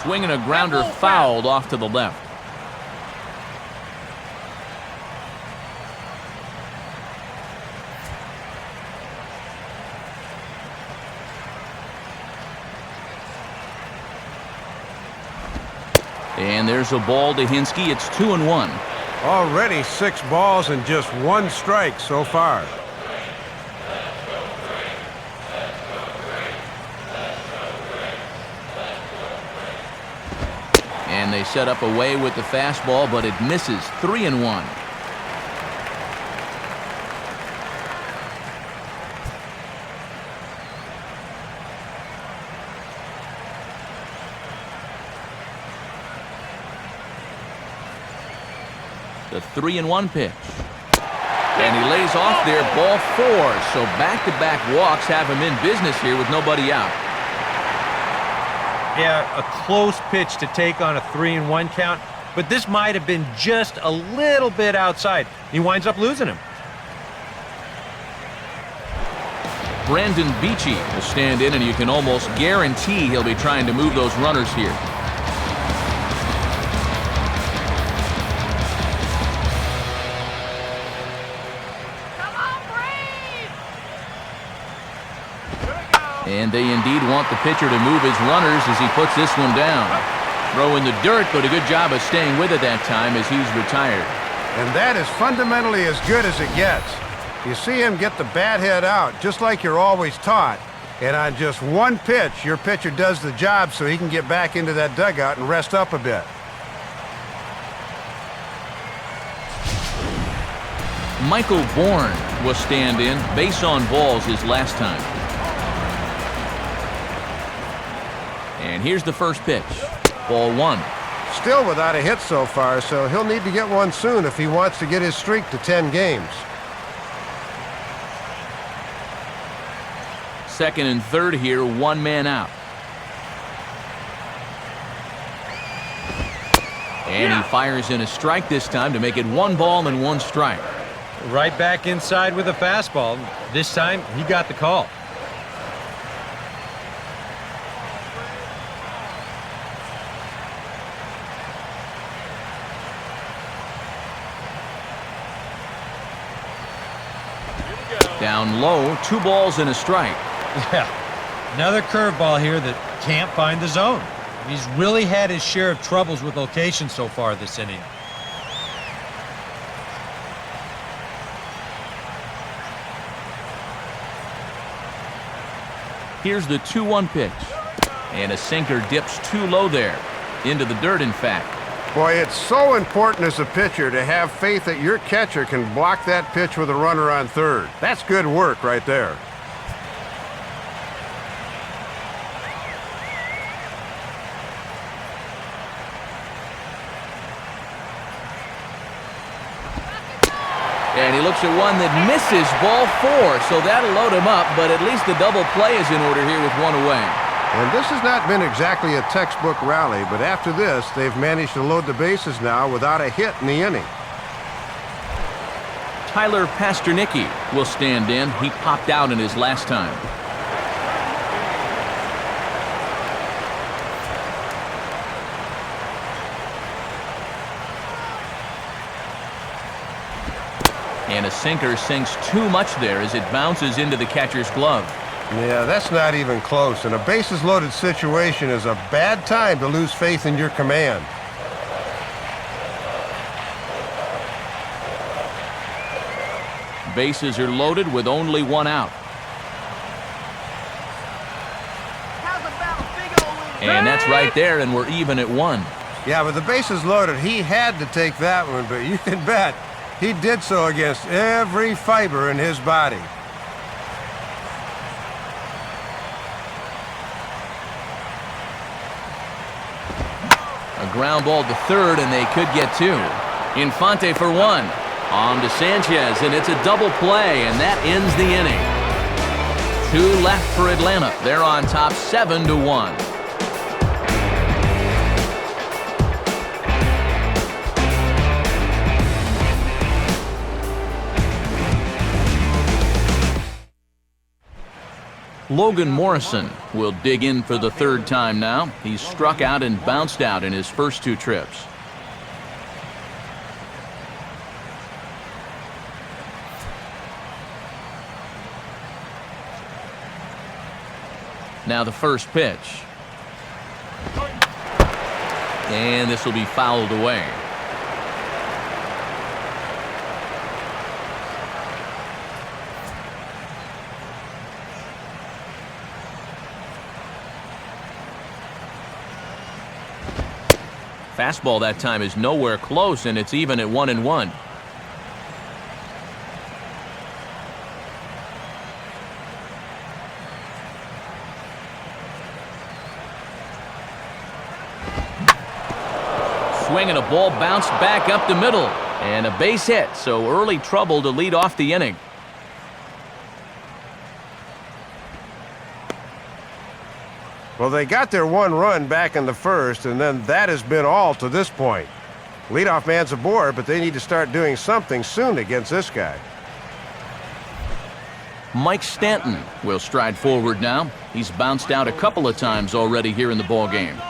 Swinging a grounder fouled off to the left. And there's a ball to Hinsky. It's 2-1. Already 6 balls and just 1 strike so far. And they set up away with the fastball, but it misses. 3-1. The 3-1 pitch. And he lays off there, ball 4. So back-to-back walks have him in business here with nobody out. Yeah, a close pitch to take on a 3-1 count, but this might have been just a little bit outside. He winds up losing him. Brandon Beachy will stand in, and you can almost guarantee he'll be trying to move those runners here. And they indeed want the pitcher to move his runners as he puts this one down. Throw in the dirt, but a good job of staying with it that time as he's retired. And that is fundamentally as good as it gets. You see him get the bat head out, just like you're always taught. And on just one pitch, your pitcher does the job so he can get back into that dugout and rest up a bit. Michael Bourne will stand in. Base on balls his last time. And here's the first pitch. Ball 1. Still without a hit so far, so he'll need to get one soon if he wants to get his streak to 10 games. Second and third here, one man out. And he fires in a strike this time to make it 1 ball and 1 strike. Right back inside with a fastball. This time, he got the call. Down low, 2 balls and a strike. Yeah, another curveball here that can't find the zone. He's really had his share of troubles with location so far this inning. Here's the 2-1 pitch. And a sinker dips too low there. Into the dirt, in fact. Boy, it's so important as a pitcher to have faith that your catcher can block that pitch with a runner on third. That's good work right there. And he looks at one that misses, ball 4. So that'll load him up, but at least the double play is in order here with 1 away. And this has not been exactly a textbook rally, but after this, they've managed to load the bases now without a hit in the inning. Tyler Pasternicki will stand in. He popped out in his last time. And a sinker sinks too much there as it bounces into the catcher's glove. Yeah, that's not even close. And a bases-loaded situation is a bad time to lose faith in your command. Bases are loaded with only 1 out. And that's right there, and we're even at 1. Yeah, with the bases loaded, he had to take that one, but you can bet he did so against every fiber in his body. A ground ball to third, and they could get 2. Infante for 1. On to Sanchez, and it's a double play, and that ends the inning. 2 left for Atlanta. They're on top 7-1. Logan Morrison will dig in for the 3rd time now. He's struck out and bounced out in his first 2 trips. Now the first pitch. And this will be fouled away. Fastball that time is nowhere close, and it's even at 1-1. Swing and a ball bounced back up the middle. And a base hit, so early trouble to lead off the inning. Well, they got their one run back in the first, and then that has been all to this point. Leadoff man's aboard, but they need to start doing something soon against this guy. Mike Stanton will stride forward now. He's bounced out a couple of times already here in the ballgame.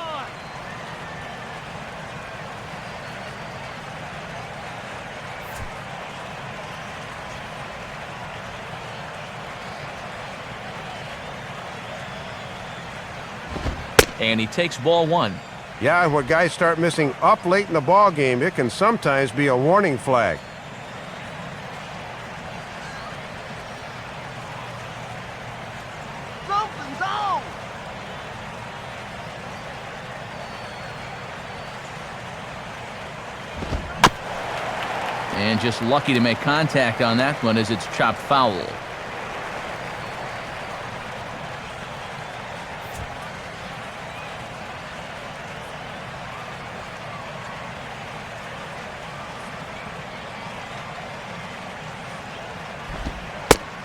And he takes ball one. Yeah, when guys start missing up late in the ball game, it can sometimes be a warning flag. Something's on. And just lucky to make contact on that one as it's chopped foul.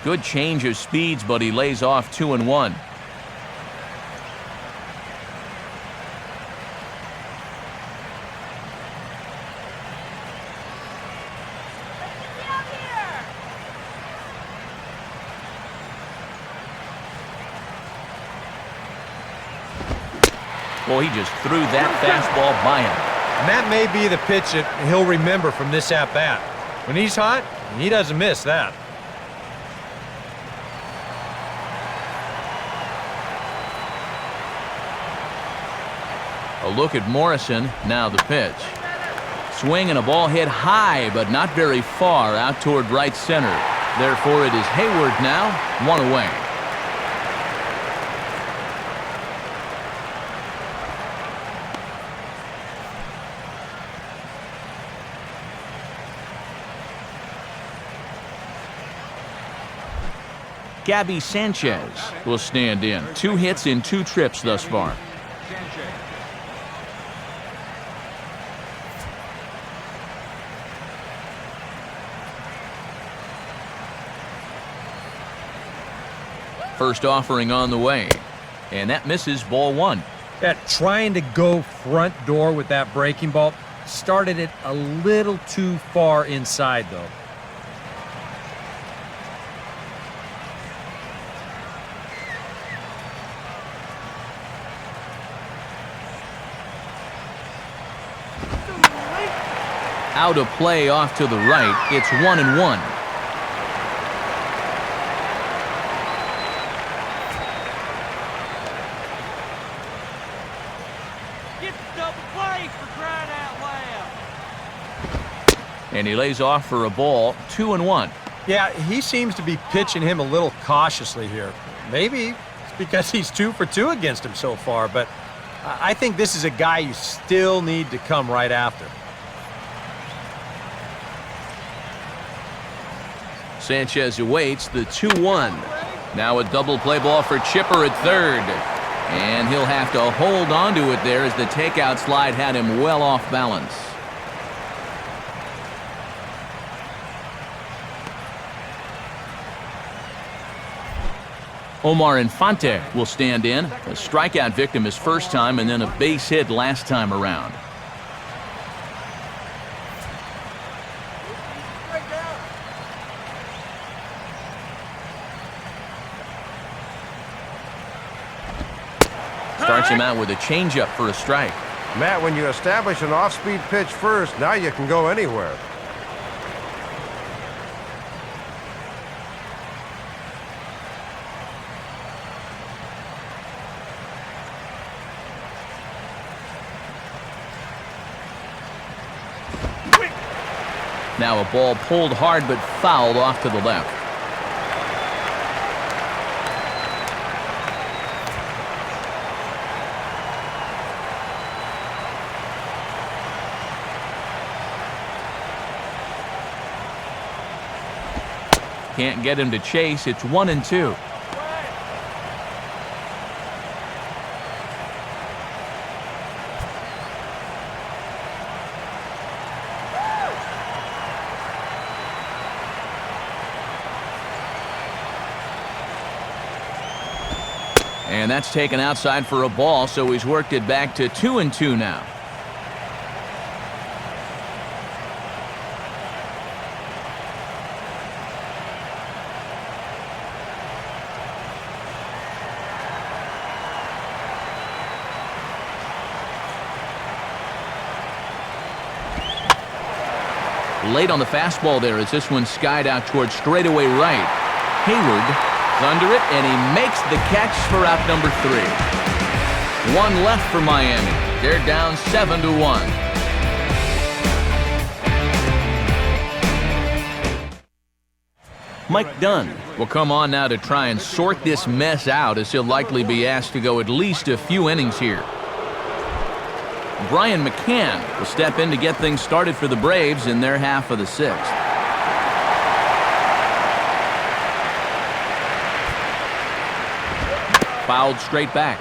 Good change of speeds, but he lays off 2-1. Well, he just threw that fastball by him. And that may be the pitch that he'll remember from this at-bat. When he's hot, he doesn't miss that. A look at Morrison, now the pitch. Swing and a ball hit high, but not very far out toward right center. Therefore, it is Hayward now, one away. Gabby Sanchez will stand in. 2 hits in 2 trips thus far. First offering on the way, and that misses ball 1. That trying to go front door with that breaking ball started it a little too far inside, though. Out of play off to the right. It's 1-1. And he lays off for a ball, 2-1. Yeah, he seems to be pitching him a little cautiously here. Maybe it's because he's 2 for 2 against him so far, but I think this is a guy you still need to come right after. Sanchez awaits the 2-1. Now a double play ball for Chipper at third. And he'll have to hold on to it there as the takeout slide had him well off balance. Omar Infante will stand in. A strikeout victim his first time and then a base hit last time around. Starts him out with a changeup for a strike. Matt, when you establish an off-speed pitch first, now you can go anywhere. Now a ball pulled hard but fouled off to the left. Can't get him to chase. It's 1-2. And that's taken outside for a ball, so he's worked it back to 2-2 now. Late on the fastball there as this one skied out towards straightaway right. Hayward under it, and he makes the catch for out number 3. One left for Miami. They're down 7-1. Mike Dunn will come on now to try and sort this mess out, as he'll likely be asked to go at least a few innings here. Brian McCann will step in to get things started for the Braves in their half of the 6th. Fouled straight back.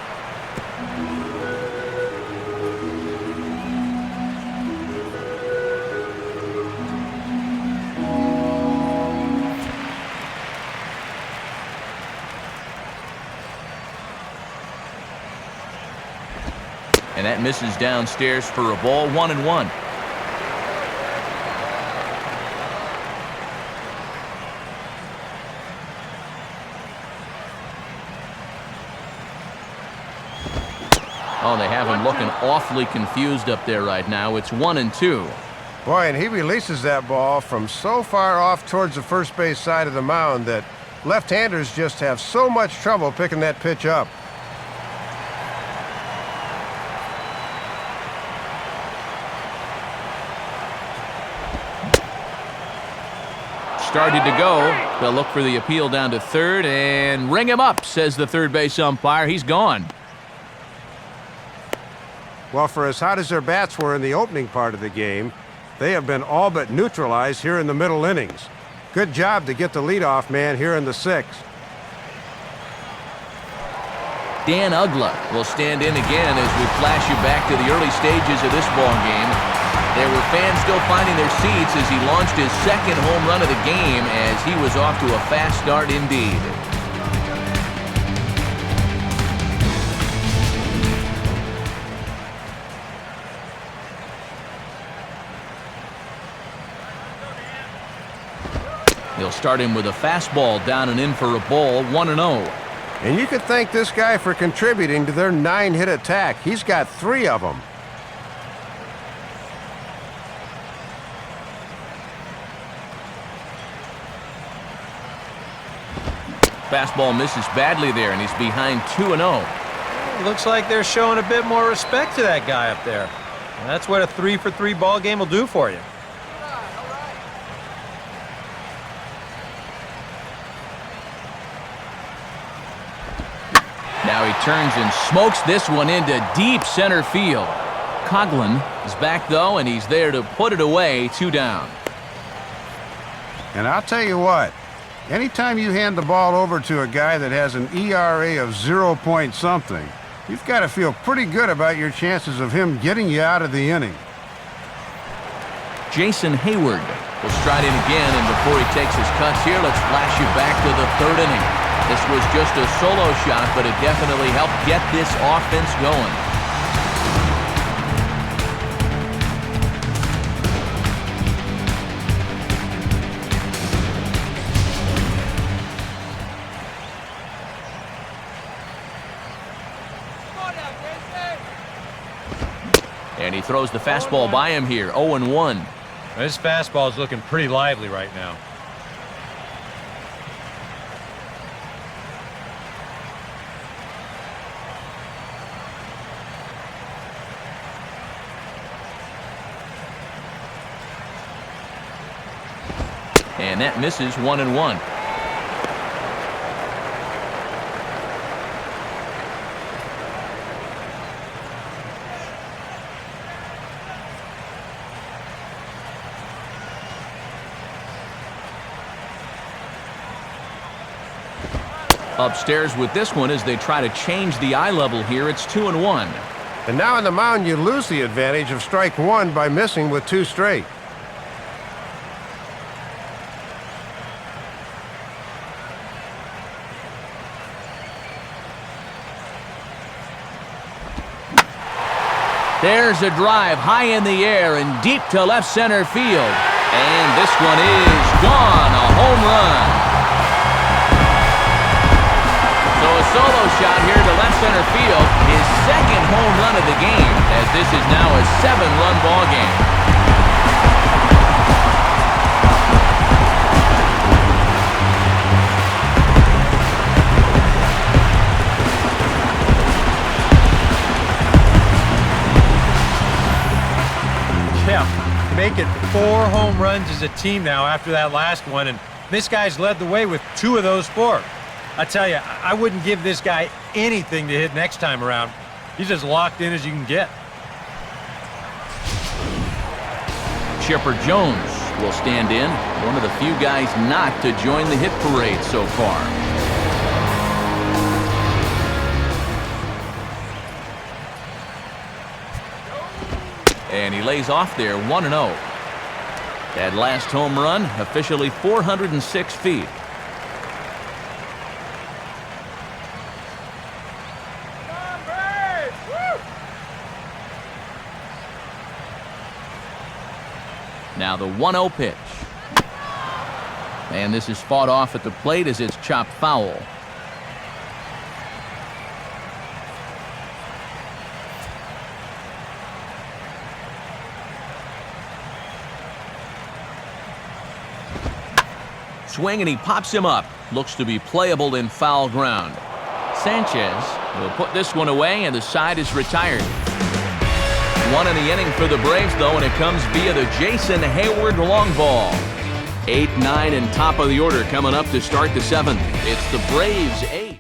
And that misses downstairs for a ball, 1-1. Oh, they have him looking awfully confused up there right now. It's 1-2. Boy, and he releases that ball from so far off towards the first base side of the mound that left-handers just have so much trouble picking that pitch up. Started to go. They'll look for the appeal down to third and ring him up, says the third base umpire. He's gone. Well, for as hot as their bats were in the opening part of the game, they have been all but neutralized here in the middle innings. Good job to get the leadoff man here in the 6th. Dan Ugla will stand in again as we flash you back to the early stages of this ball game. There were fans still finding their seats as he launched his second home run of the game, as he was off to a fast start indeed. They'll start him with a fastball down and in for a ball, 1-0. And you could thank this guy for contributing to their 9-hit attack. He's got 3 of them. Fastball misses badly there, and he's behind 2-0. Looks like they're showing a bit more respect to that guy up there. And that's what a 3-for-3 ball game will do for you. Now he turns and smokes this one into deep center field. Coughlin is back, though, and he's there to put it away, 2 down. And I'll tell you what, anytime you hand the ball over to a guy that has an ERA of 0 point something, you've got to feel pretty good about your chances of him getting you out of the inning. Jason Hayward will stride in again, and before he takes his cuts here, let's flash you back to the 3rd inning. This was just a solo shot, but it definitely helped get this offense going. And he throws the fastball by him here, 0-1. This fastball is looking pretty lively right now. And that misses, 1-1. Upstairs with this one as they try to change the eye level here. It's 2-1. And now on the mound, you lose the advantage of strike one by missing with 2 straight. There's a drive high in the air and deep to left center field. And this one is gone, a home run. So a solo shot here to left center field, his second home run of the game, as this is now a 7-run ball game. Yeah, make it 4 home runs as a team now after that last one, and this guy's led the way with 2 of those 4. I tell you, I wouldn't give this guy anything to hit next time around. He's as locked in as you can get. Chipper Jones will stand in, one of the few guys not to join the hit parade so far. And he lays off there, 1-0. That last home run, officially 406 feet. Now the 1-0 pitch. And this is fought off at the plate as it's chopped foul. Swing and he pops him up. Looks to be playable in foul ground. Sanchez will put this one away and the side is retired. 1 in the inning for the Braves though, and it comes via the Jason Hayward long ball. 8, 9 and top of the order coming up to start the 7th. It's the Braves 8.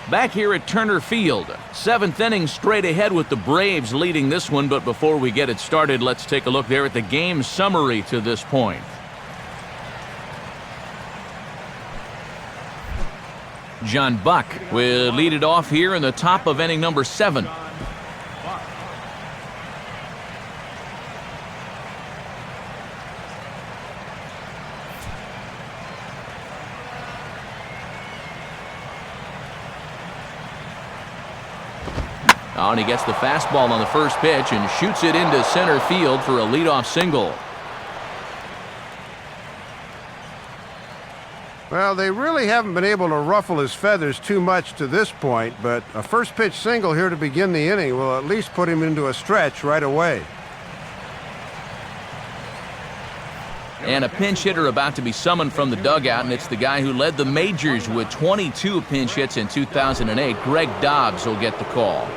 Back here at Turner Field, 7th inning straight ahead with the Braves leading this one, but before we get it started, let's take a look there at the game summary to this point. John Buck will lead it off here in the top of inning number 7. Oh, and he gets the fastball on the first pitch and shoots it into center field for a leadoff single. Well, they really haven't been able to ruffle his feathers too much to this point, but a first pitch single here to begin the inning will at least put him into a stretch right away. And a pinch hitter about to be summoned from the dugout, and it's the guy who led the majors with 22 pinch hits in 2008. Greg Dobbs will get the call.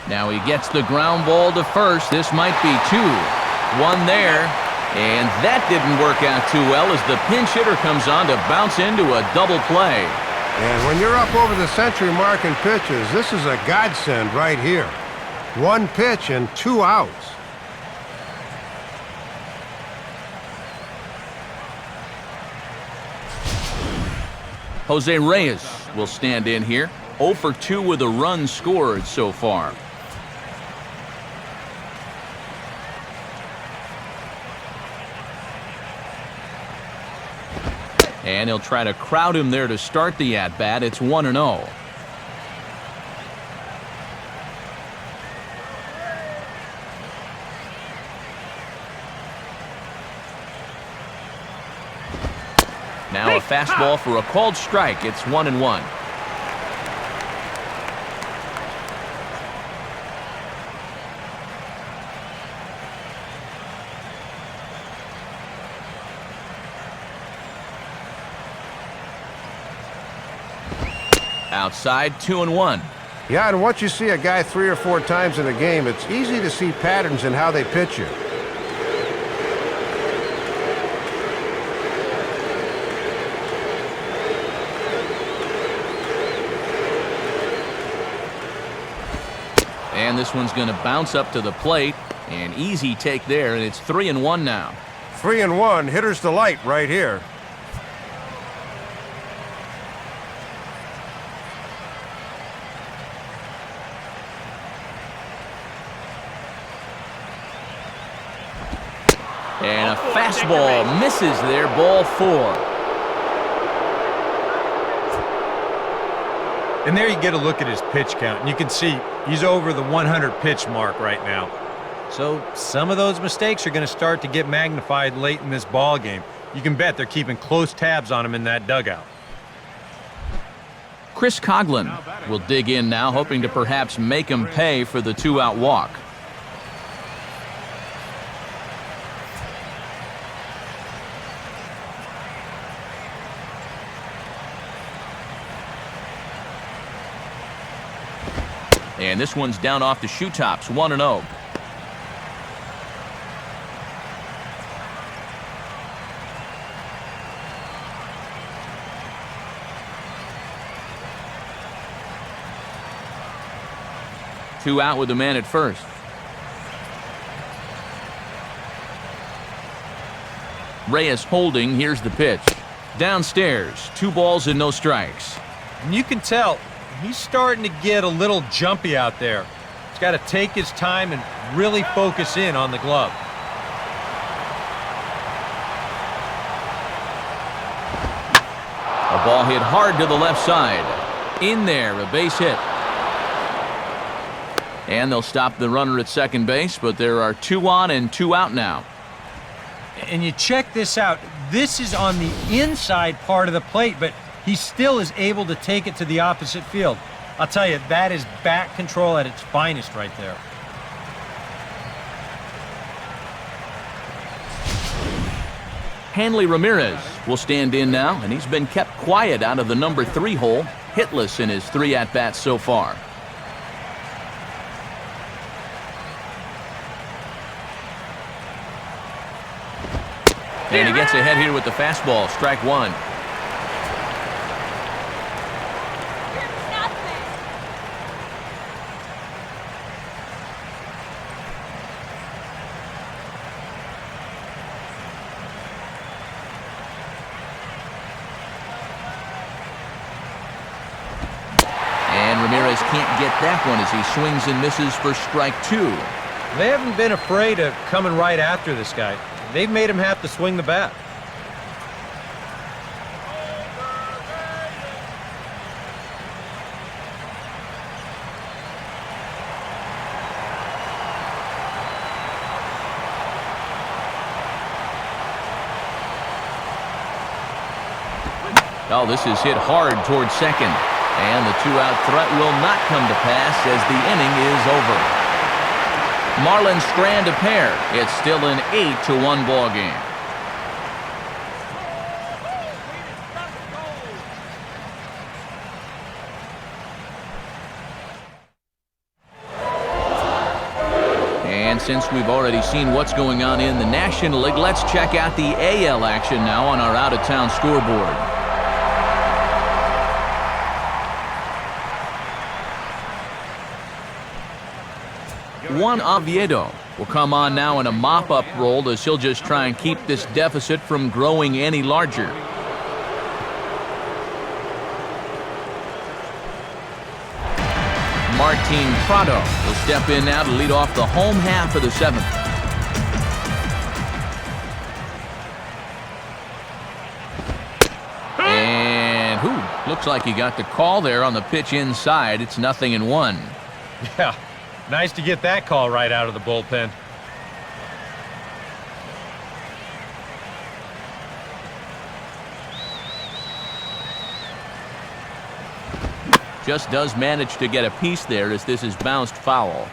Now he gets the ground ball to first. This might be 2. 1 there. And that didn't work out too well as the pinch hitter comes on to bounce into a double play. And when you're up over the century mark in pitches, this is a godsend right here. 1 pitch and 2 outs. Jose Reyes will stand in here. 0 for 2 with a run scored so far. And he'll try to crowd him there to start the at-bat. It's 1-0. Now a fastball for a called strike. It's 1-1. Outside, 2-1. Yeah, and once you see a guy 3 or 4 times in a game, it's easy to see patterns in how they pitch you. And this one's going to bounce up to the plate. An easy take there, and it's 3-1 now. 3-1, hitter's delight right here. And a fastball misses there, ball 4. And there you get a look at his pitch count, and you can see he's over the 100 pitch mark right now. So some of those mistakes are going to start to get magnified late in this ball game. You can bet they're keeping close tabs on him in that dugout. Chris Coughlin will dig in now, hoping to perhaps make him pay for the 2-out walk. And this one's down off the shoe tops, 1-0. Two out with the man at first. Reyes holding. Here's the pitch. Downstairs, 2 balls and no strikes. And you can tell he's starting to get a little jumpy out there. He's got to take his time and really focus in on the glove. A ball hit hard to the left side. In there, a base hit. And they'll stop the runner at second base, but there are 2 on and 2 out now. And you check this out. This is on the inside part of the plate, but he still is able to take it to the opposite field. I'll tell you, that is bat control at its finest right there. Hanley Ramirez will stand in now, and he's been kept quiet out of the number 3 hole, hitless in his 3 at-bats so far. And he gets ahead here with the fastball, strike 1. And Ramirez can't get that one as he swings and misses for strike 2. They haven't been afraid of coming right after this guy. They've made him have to swing the bat. Oh, this is hit hard towards second. And the 2-out threat will not come to pass as the inning is over. Marlins strand a pair. It's still an 8-1 ball game. And since we've already seen what's going on in the National League, let's check out the AL action now on our out-of-town scoreboard. Juan Oviedo will come on now in a mop-up role as he'll just try and keep this deficit from growing any larger. Martin Prado will step in now to lead off the home half of the 7th. And looks like he got the call there on the pitch inside. It's 0-1. Yeah. Nice to get that call right out of the bullpen. Just does manage to get a piece there as this is bounced foul.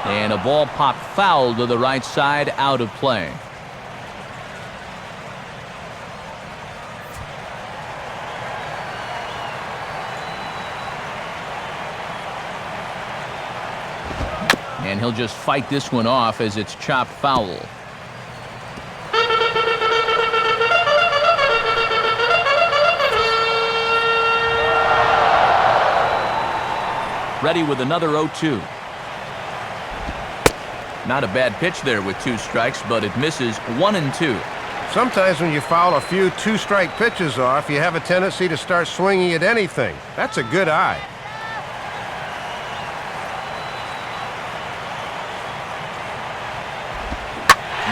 And a ball popped foul to the right side, out of play. And he'll just fight this one off as it's chopped foul. Ready with another 0-2. Not a bad pitch there with 2 strikes, but it misses 1-2. Sometimes when you foul a few 2-strike pitches off, you have a tendency to start swinging at anything. That's a good eye.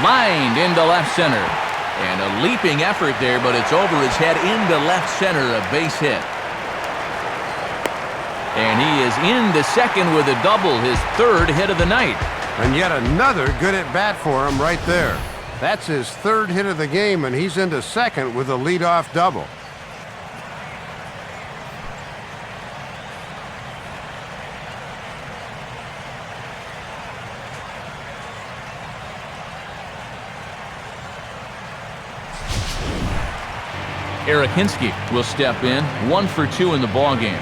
Lined into left center. And a leaping effort there, but it's over his head into left center, a base hit. And he is into second with a double, his 3rd hit of the night. And yet another good at-bat for him right there. That's his 3rd hit of the game, and he's into second with a leadoff double. Eric Hinsky will step in, 1 for 2 in the ballgame.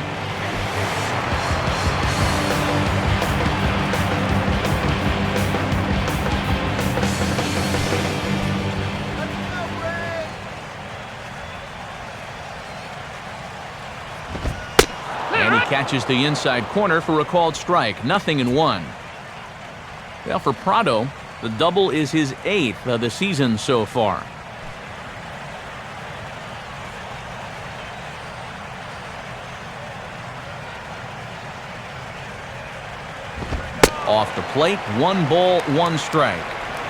Catches the inside corner for a called strike. 0-1. Well, for Prado, the double is his 8th of the season so far. Off the plate, 1 ball, 1 strike.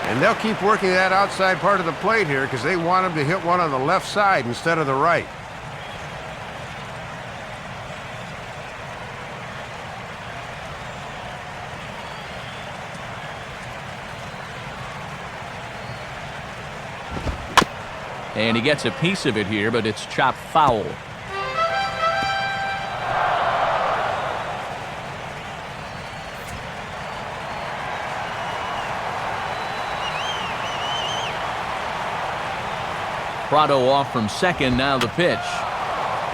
And they'll keep working that outside part of the plate here because they want him to hit one on the left side instead of the right. And he gets a piece of it here, but it's chopped foul. Prado off from second, now the pitch.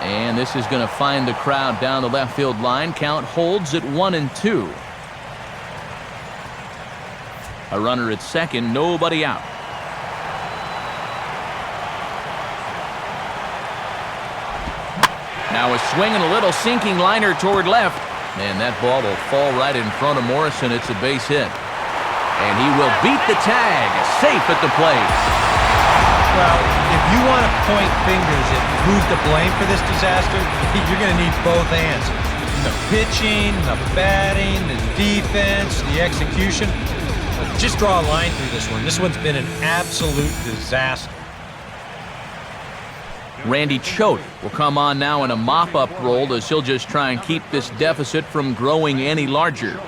And this is going to find the crowd down the left field line. Count holds at 1-2. A runner at second, nobody out. Now a swing and a little sinking liner toward left. And that ball will fall right in front of Morrison. It's a base hit. And he will beat the tag. Safe at the plate. Well, if you want to point fingers at who's to blame for this disaster, you're going to need both hands. The pitching, the batting, the defense, the execution. Just draw a line through this one. This one's been an absolute disaster. Randy Choate will come on now in a mop-up role as he'll just try and keep this deficit from growing any larger.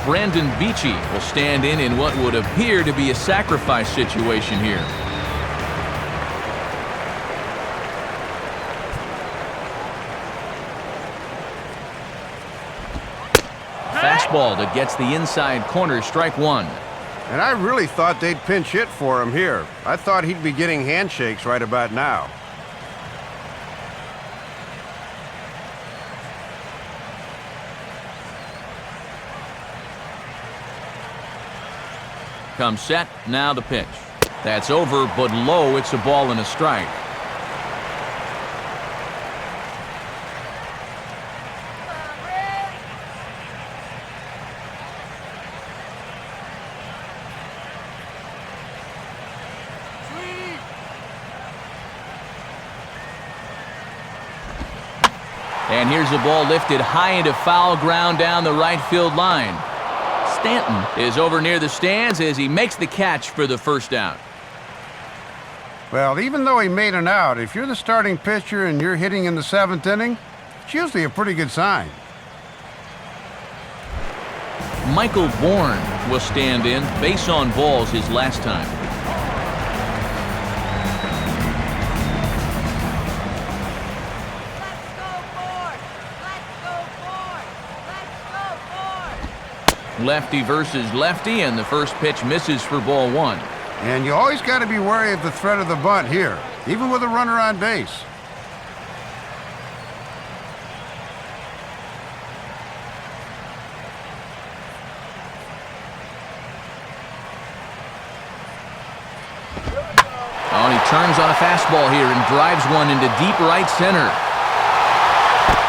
Brandon Beachy will stand in what would appear to be a sacrifice situation here. Fastball that gets the inside corner, strike 1. And I really thought they'd pinch hit for him here. I thought he'd be getting handshakes right about now. Comes set, now the pitch. That's over, but low. It's a ball and a strike. And here's a ball lifted high into foul ground down the right field line. Stanton is over near the stands as he makes the catch for the first out. Well, even though he made an out, if you're the starting pitcher and you're hitting in the 7th inning, it's usually a pretty good sign. Michael Bourne will stand in, base on balls his last time. Lefty versus lefty, and the first pitch misses for ball 1. And you always got to be wary of the threat of the bunt here, even with a runner on base. Oh, and he turns on a fastball here and drives one into deep right center.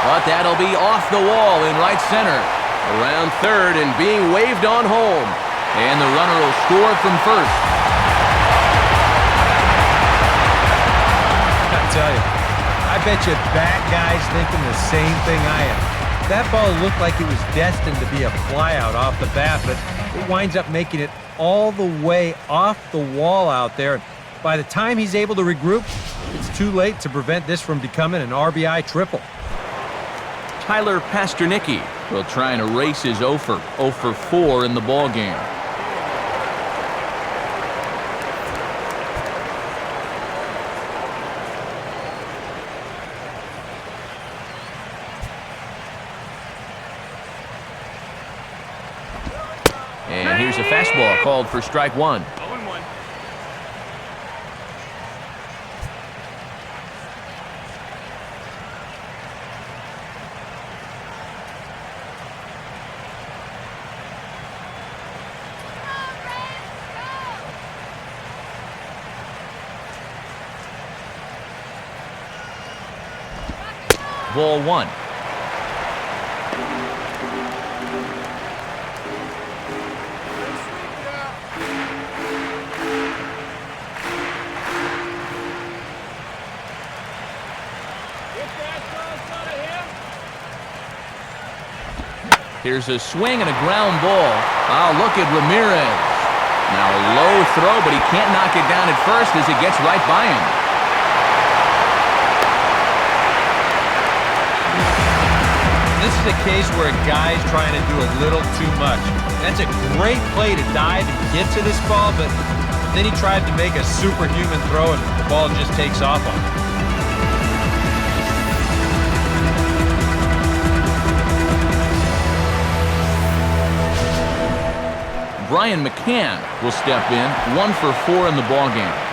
But that'll be off the wall in right center. Around third and being waved on home. And the runner will score from first. I tell you, I bet you that guy's thinking the same thing I am. That ball looked like it was destined to be a flyout off the bat, but it winds up making it all the way off the wall out there. By the time he's able to regroup, it's too late to prevent this from becoming an RBI triple. Tyler Pasternicki will try and erase his 0 for 4 in the ballgame. And here's a fastball called for strike one. 0-1. Ball one. Here's a swing and a ground ball. Oh, look at Ramirez. Now a low throw, but he can't knock it down at first as it gets right by him. This is a case where a guy's trying to do a little too much. That's a great play to dive and get to this ball, but then he tried to make a superhuman throw and the ball just takes off on him. Brian McCann will step in, 1 for 4 in the ballgame.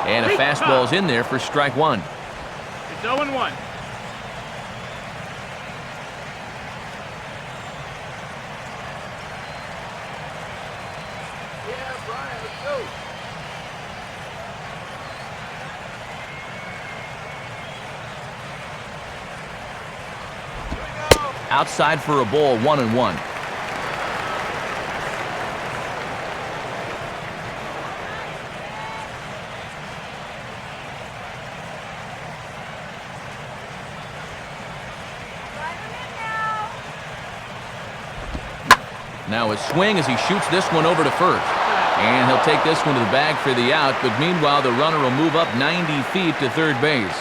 And a fastball's in there for strike one. It's 0-1. Outside for a ball, 1-1. Now a swing as he shoots this one over to first. And he'll take this one to the bag for the out, but meanwhile the runner will move up 90 feet to third base.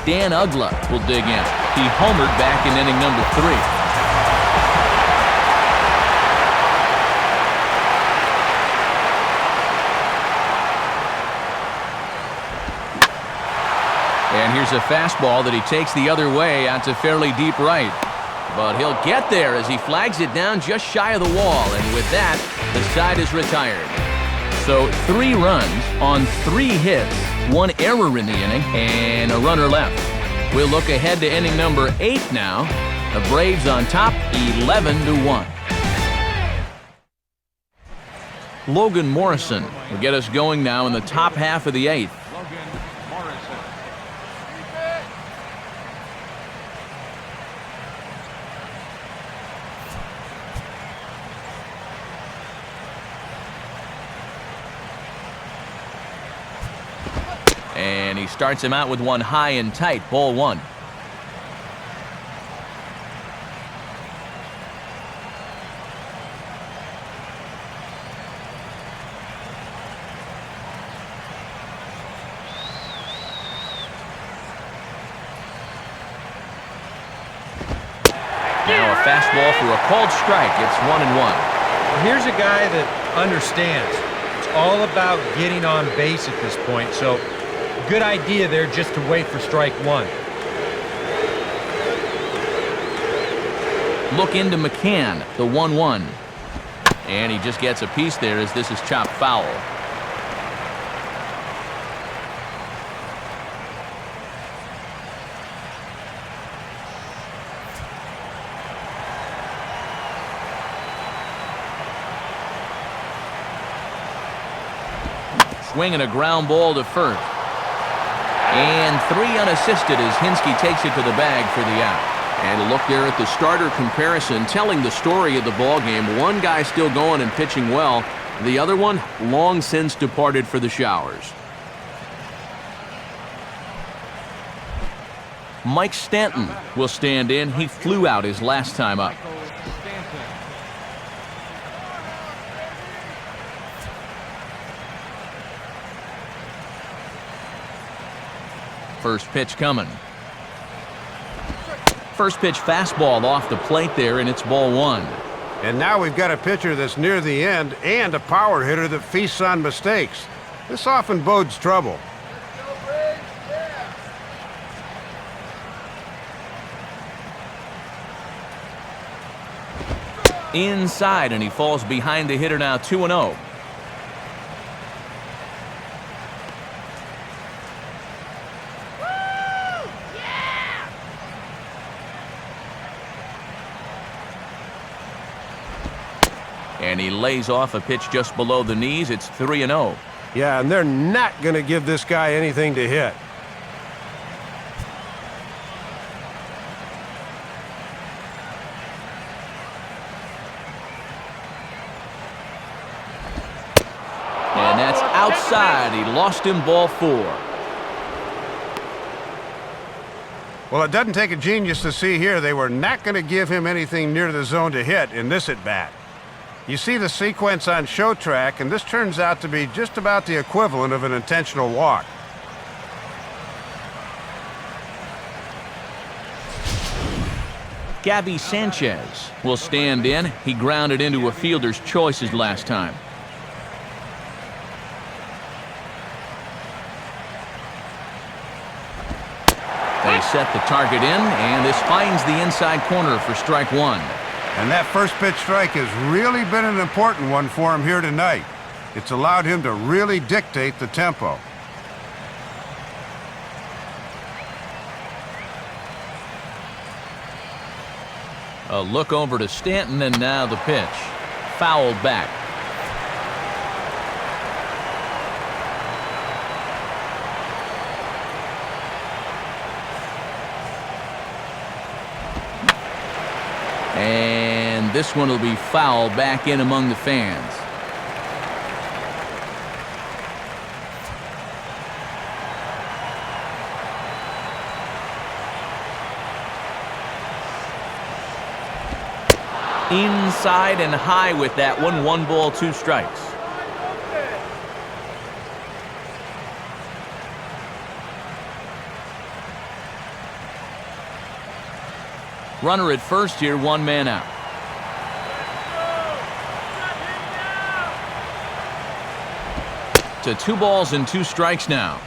Dan Ugla will dig in. He homered back in inning number 3. And here's a fastball that he takes the other way out to fairly deep right. But he'll get there as he flags it down just shy of the wall. And with that, the side is retired. So 3 runs on 3 hits, 1 error in the inning, and a runner left. We'll look ahead to inning number 8 now. The Braves on top, 11-1. Logan Morrison will get us going now in the top half of the 8th. And he starts him out with one high and tight, ball 1. Now a fastball for a called strike. It's 1-1. here's a guy that understands. It's all about getting on base at this point, so good idea there just to wait for strike one. Look into McCann, the 1-1. And he just gets a piece there as this is chopped foul. Swinging a ground ball to first. And 3 unassisted as Hinske takes it to the bag for the out. And a look there at the starter comparison, telling the story of the ballgame. One guy still going and pitching well. The other one long since departed for the showers. Mike Stanton will stand in. He flew out his last time up. First pitch coming. First pitch fastball off the plate there, and it's ball 1. And now we've got a pitcher that's near the end and a power hitter that feasts on mistakes. This often bodes trouble. Inside, and he falls behind the hitter now, 2-0. And he lays off a pitch just below the knees. It's 3-0. Yeah, and they're not going to give this guy anything to hit. And that's outside. He lost him, ball 4. Well, it doesn't take a genius to see here they were not going to give him anything near the zone to hit in this at-bat. You see the sequence on show track, and this turns out to be just about the equivalent of an intentional walk. Gabby Sanchez will stand in. He grounded into a fielder's choice his last time. They set the target in, and this finds the inside corner for strike 1. And that first pitch strike has really been an important one for him here tonight. It's allowed him to really dictate the tempo. A look over to Stanton, and now the pitch. Fouled back. And this one will be fouled back in among the fans. Inside and high with that one. 1 ball, 2 strikes. Runner at first here, 1 man out. To 2 balls and 2 strikes now.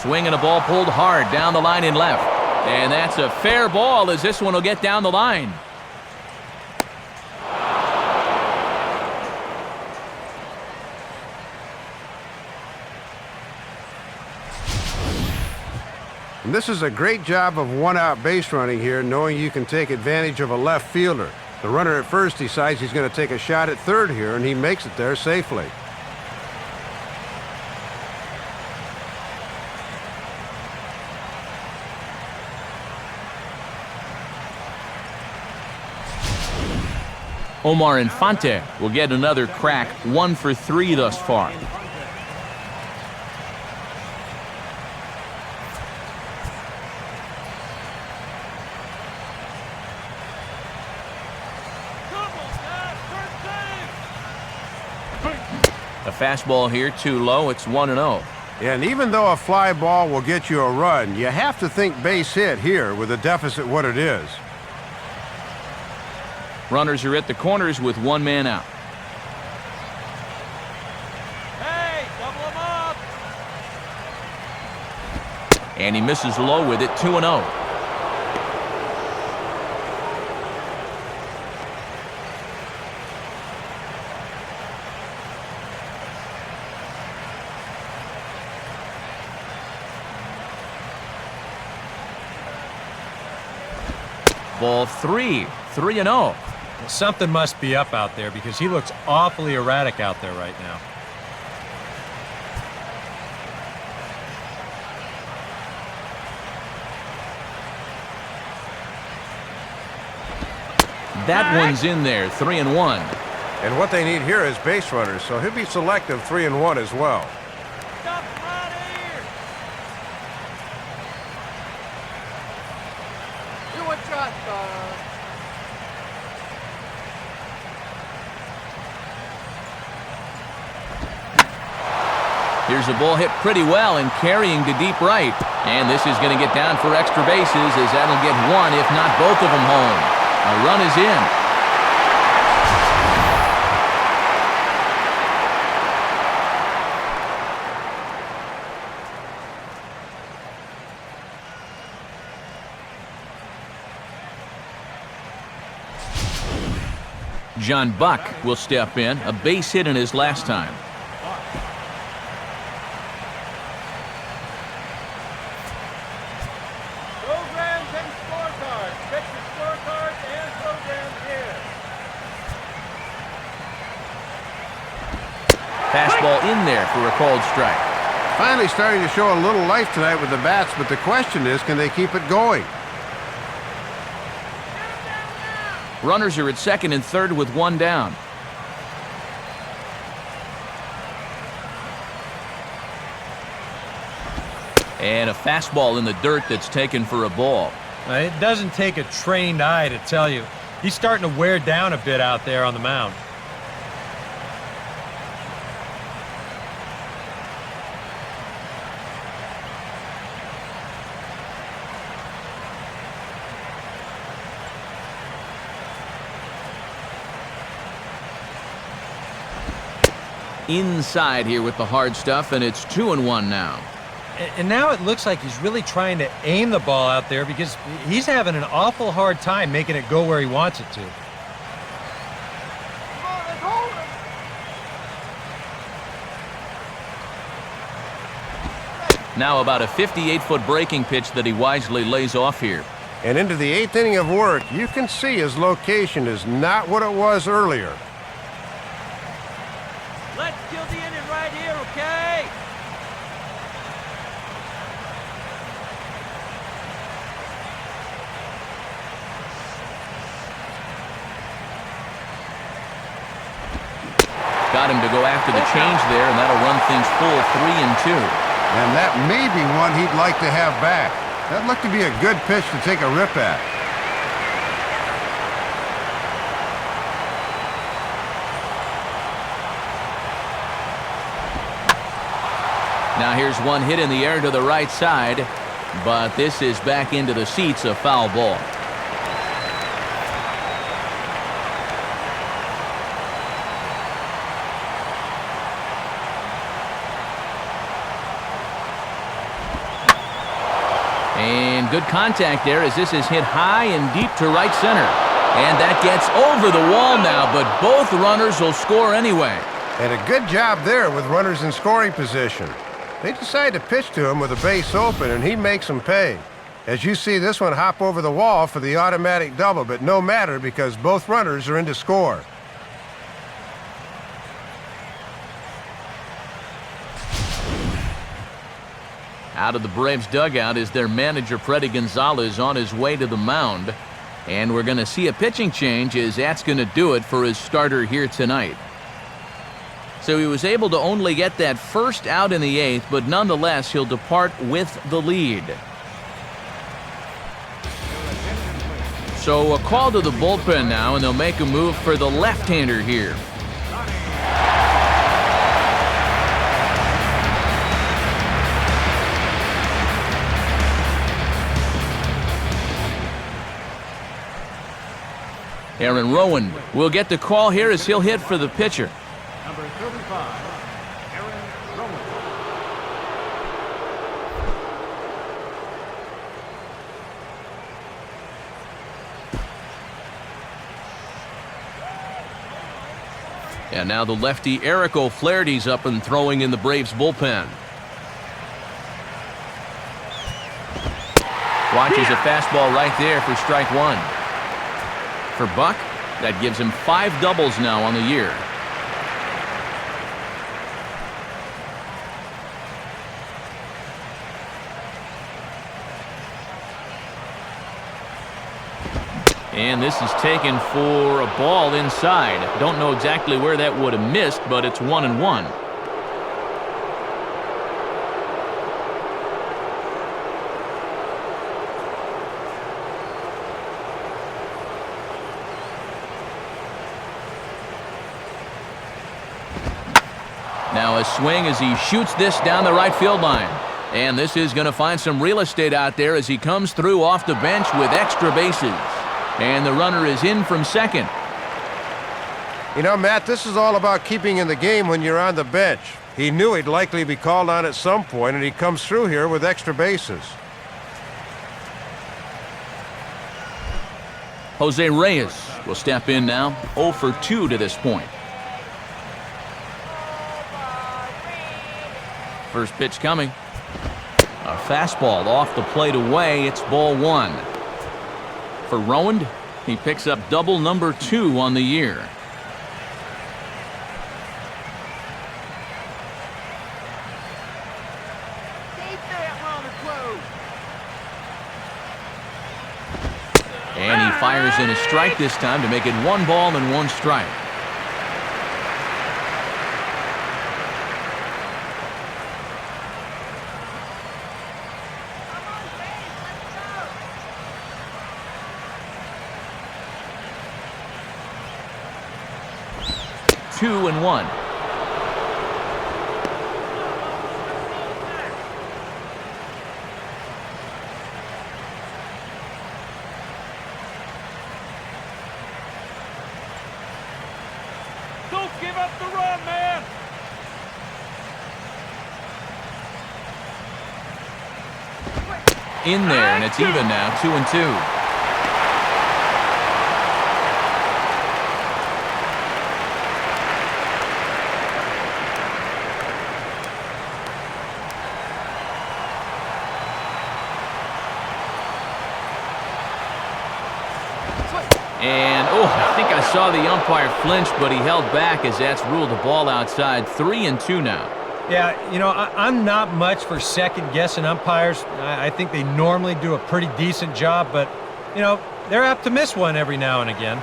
Swing and a ball pulled hard down the line in left. And that's a fair ball as this one will get down the line. And this is a great job of one-out base running here, knowing you can take advantage of a left fielder. The runner at first decides he's going to take a shot at third here, and he makes it there safely. Omar Infante will get another crack, 1 for 3 thus far. fastball here too low. It's 1-0. And even though a fly ball will get you a run, you have to think base hit here with a deficit what it is. Runners are at the corners with one man out. Hey, double him up. And he misses low with it, 2-0. Ball 3, 3-0. Something must be up out there because he looks awfully erratic out there right now. That one's in there, 3-1. And what they need here is base runners, so he'll be selective 3-1 as well. Stop right here. You want shot, Here's a ball hit pretty well and carrying to deep right. And this is going to get down for extra bases as that'll get one, if not both of them home. A run is in. John Buck will step in, a base hit in his last time. Programs and scorecards. Check your scorecards and programs here. Fastball in there for a called strike. Finally starting to show a little life tonight with the bats, but the question is, can they keep it going? Runners are at second and third with one down. And a fastball in the dirt that's taken for a ball. It doesn't take a trained eye to tell you. He's starting to wear down a bit out there on the mound. Inside here with the hard stuff, and it's 2-1 now. And now it looks like he's really trying to aim the ball out there because he's having an awful hard time making it go where he wants it to. Come on, let's hold him. Now about a 58-foot breaking pitch that he wisely lays off here. And into the 8th inning of work, you can see his location is not what it was earlier. Let's kill the inning right here, okay? Got him to go after the change there, and that'll run things full 3-2. And that may be one he'd like to have back. That looked to be a good pitch to take a rip at. Now here's one hit in the air to the right side, but this is back into the seats, a foul ball. And good contact there as this is hit high and deep to right center. And that gets over the wall now, but both runners will score anyway. And a good job there with runners in scoring position. They decide to pitch to him with a base open, and he makes them pay. As you see this one hop over the wall for the automatic double, but no matter because both runners are in to score. Out of the Braves dugout is their manager, Freddie Gonzalez, on his way to the mound. And we're going to see a pitching change as that's going to do it for his starter here tonight. So he was able to only get that first out in the 8th, but nonetheless, he'll depart with the lead. So a call to the bullpen now, and they'll make a move for the left-hander here. Aaron Rowan will get the call here as he'll hit for the pitcher. Number 35, Aaron Rowan. And now the lefty Eric O'Flaherty's up and throwing in the Braves bullpen. Watches a fastball right there for strike one. For Buck, that gives him 5 doubles now on the year. And this is taken for a ball inside. Don't know exactly where that would have missed, but it's 1-1. Now a swing as he shoots this down the right field line. And this is going to find some real estate out there as he comes through off the bench with extra bases. And the runner is in from second. You know, Matt, this is all about keeping in the game when you're on the bench. He knew he'd likely be called on at some point, and he comes through here with extra bases. Jose Reyes will step in now, 0 for 2 to this point. First pitch coming. A fastball off the plate away. It's ball 1. For Rowan, he picks up double number 2 on the year. And he fires in a strike this time to make it 1 ball and 1 strike. Two and 1. Don't give up the run, man! In there, and it's even now, 2 and 2. And, I think I saw the umpire flinch, but he held back as that's ruled the ball outside. 3 and 2 now. Yeah, you know, I'm not much for second-guessing umpires. I think they normally do a pretty decent job, but, you know, they're apt to miss one every now and again.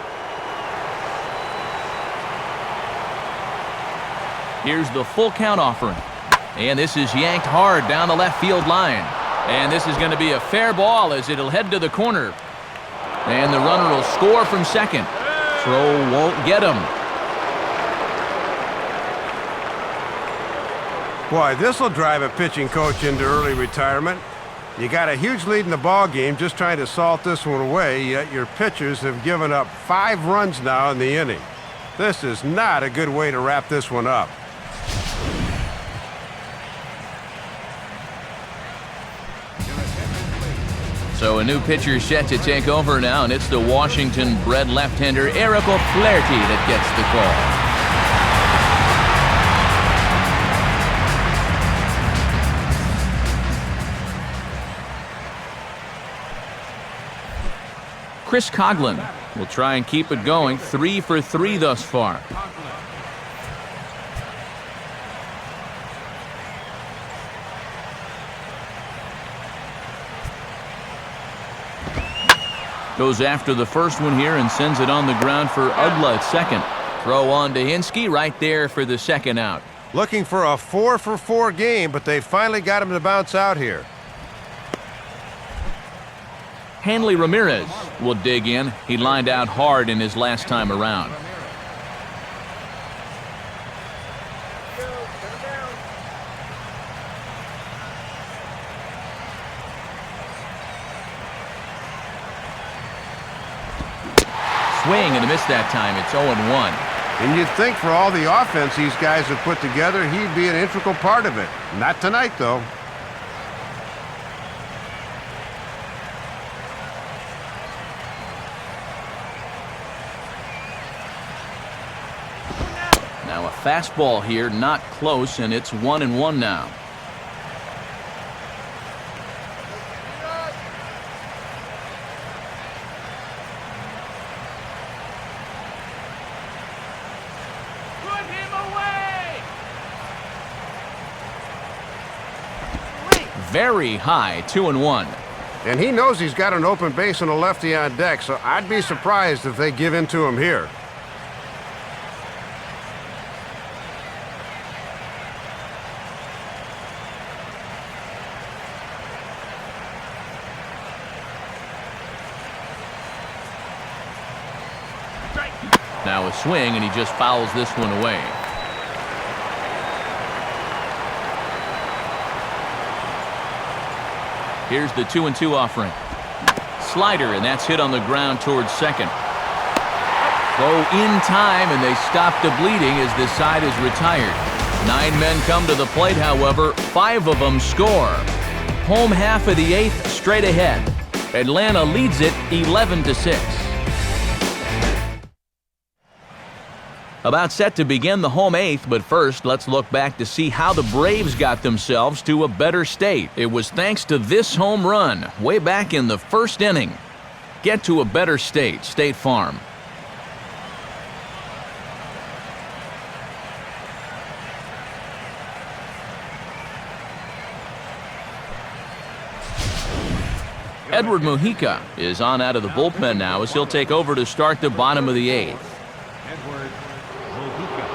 Here's the full count offering. And this is yanked hard down the left field line. And this is going to be a fair ball as it'll head to the corner. And the runner will score from second. Throw won't get him. Boy, this will drive a pitching coach into early retirement. You got a huge lead in the ball game, just trying to salt this one away, yet your pitchers have given up 5 runs now in the inning. This is not a good way to wrap this one up. So a new pitcher set to take over now, and it's the Washington-bred left-hander Eric O'Flaherty that gets the call. Chris Coughlin will try and keep it going, 3 for 3 thus far. Goes after the first one here and sends it on the ground for Ugla at second. Throw on to Hinsky right there for the second out. Looking for a 4 for 4 game, but they finally got him to bounce out here. Hanley Ramirez will dig in. He lined out hard in his last time around. swing and a miss that time. It's 0-1. And you'd think for all the offense these guys have put together, he'd be an integral part of it. Not tonight, though. Now a fastball here, not close, and it's 1-1 now. Put him away! Very high, 2-1. And he knows he's got an open base and a lefty on deck, so I'd be surprised if they give in to him here. Now a swing, and he just fouls this one away. Here's the 2-2 offering. Slider, and that's hit on the ground towards second. Throw in time, and they stop the bleeding as this side is retired. 9 men come to the plate, however. 5 of them score. Home half of the 8th, straight ahead. Atlanta leads it 11-6. About set to begin the home 8th, but first, let's look back to see how the Braves got themselves to a better state. It was thanks to this home run way back in the first inning. Get to a better state, State Farm. Edward Mujica is on out of the bullpen now as he'll take over to start the bottom of the 8th. Edward Mujica.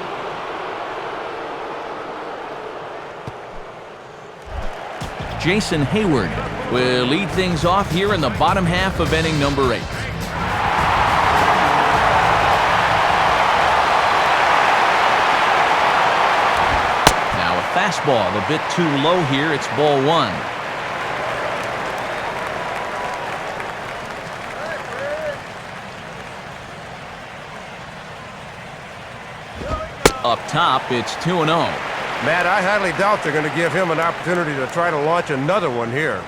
Jason Hayward will lead things off here in the bottom half of inning number 8. Now a fastball a bit too low here. It's ball 1. Up top, it's 2-0. Matt, I highly doubt they're going to give him an opportunity to try to launch another one here.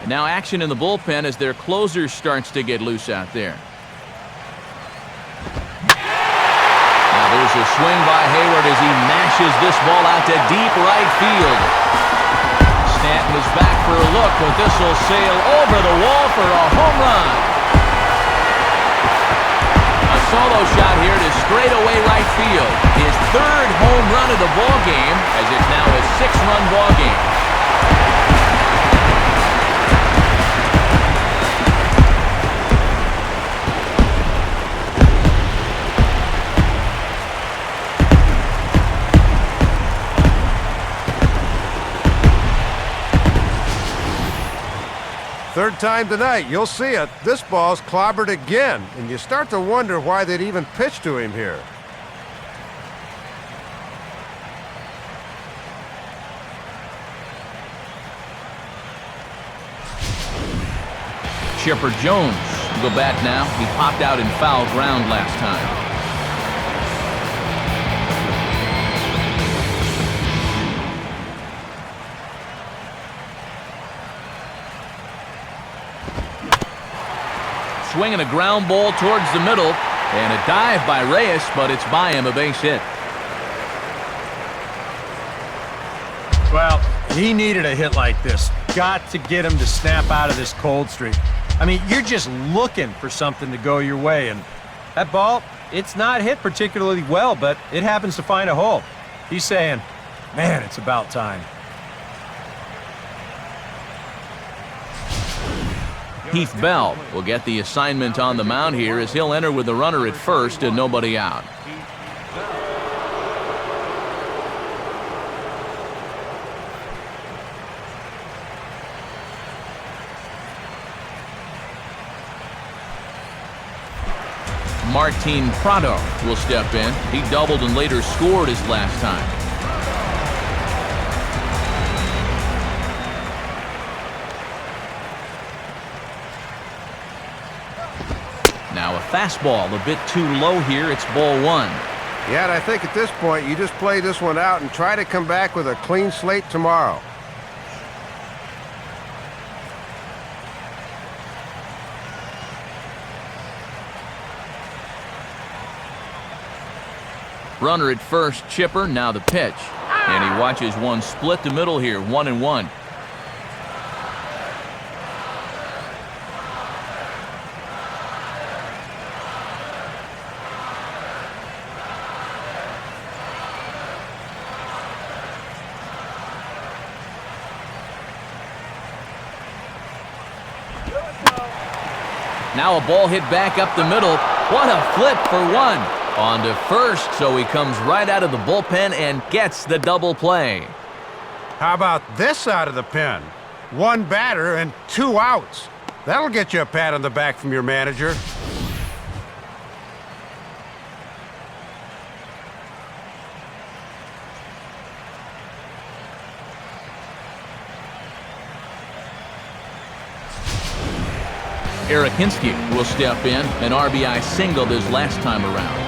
And now action in the bullpen as their closer starts to get loose out there. Now there's a swing by Hayward as he mashes this ball out to deep right field. Stanton is back for a look, but this will sail over the wall for a home run. A solo shot here to straightaway right field. His 3rd home run of the ball game, as it's now a 6-run ball game. Third time tonight, you'll see it. This ball's clobbered again, and you start to wonder why they'd even pitch to him here. Chipper Jones will go back now. He popped out in foul ground last time. Swinging a ground ball towards the middle, and a dive by Reyes, but it's by him, a base hit. Well, he needed a hit like this. Got to get him to snap out of this cold streak. I mean, you're just looking for something to go your way, and that ball, it's not hit particularly well, but it happens to find a hole. He's saying, man, it's about time. Heath Bell will get the assignment on the mound here as he'll enter with a runner at first and nobody out. Martin Prado will step in. He doubled and later scored his last time. Fastball a bit too low here. It's ball 1. Yeah, and I think at this point you just play this one out and try to come back with a clean slate tomorrow. Runner at first, Chipper, now the pitch. And he watches one split the middle here, 1-1. Now a ball hit back up the middle. What a flip for one. On to first, so he comes right out of the bullpen and gets the double play. How about this out of the pen? 1 batter and 2 outs. That'll get you a pat on the back from your manager. Eric Hinske will step in. An RBI singled his last time around.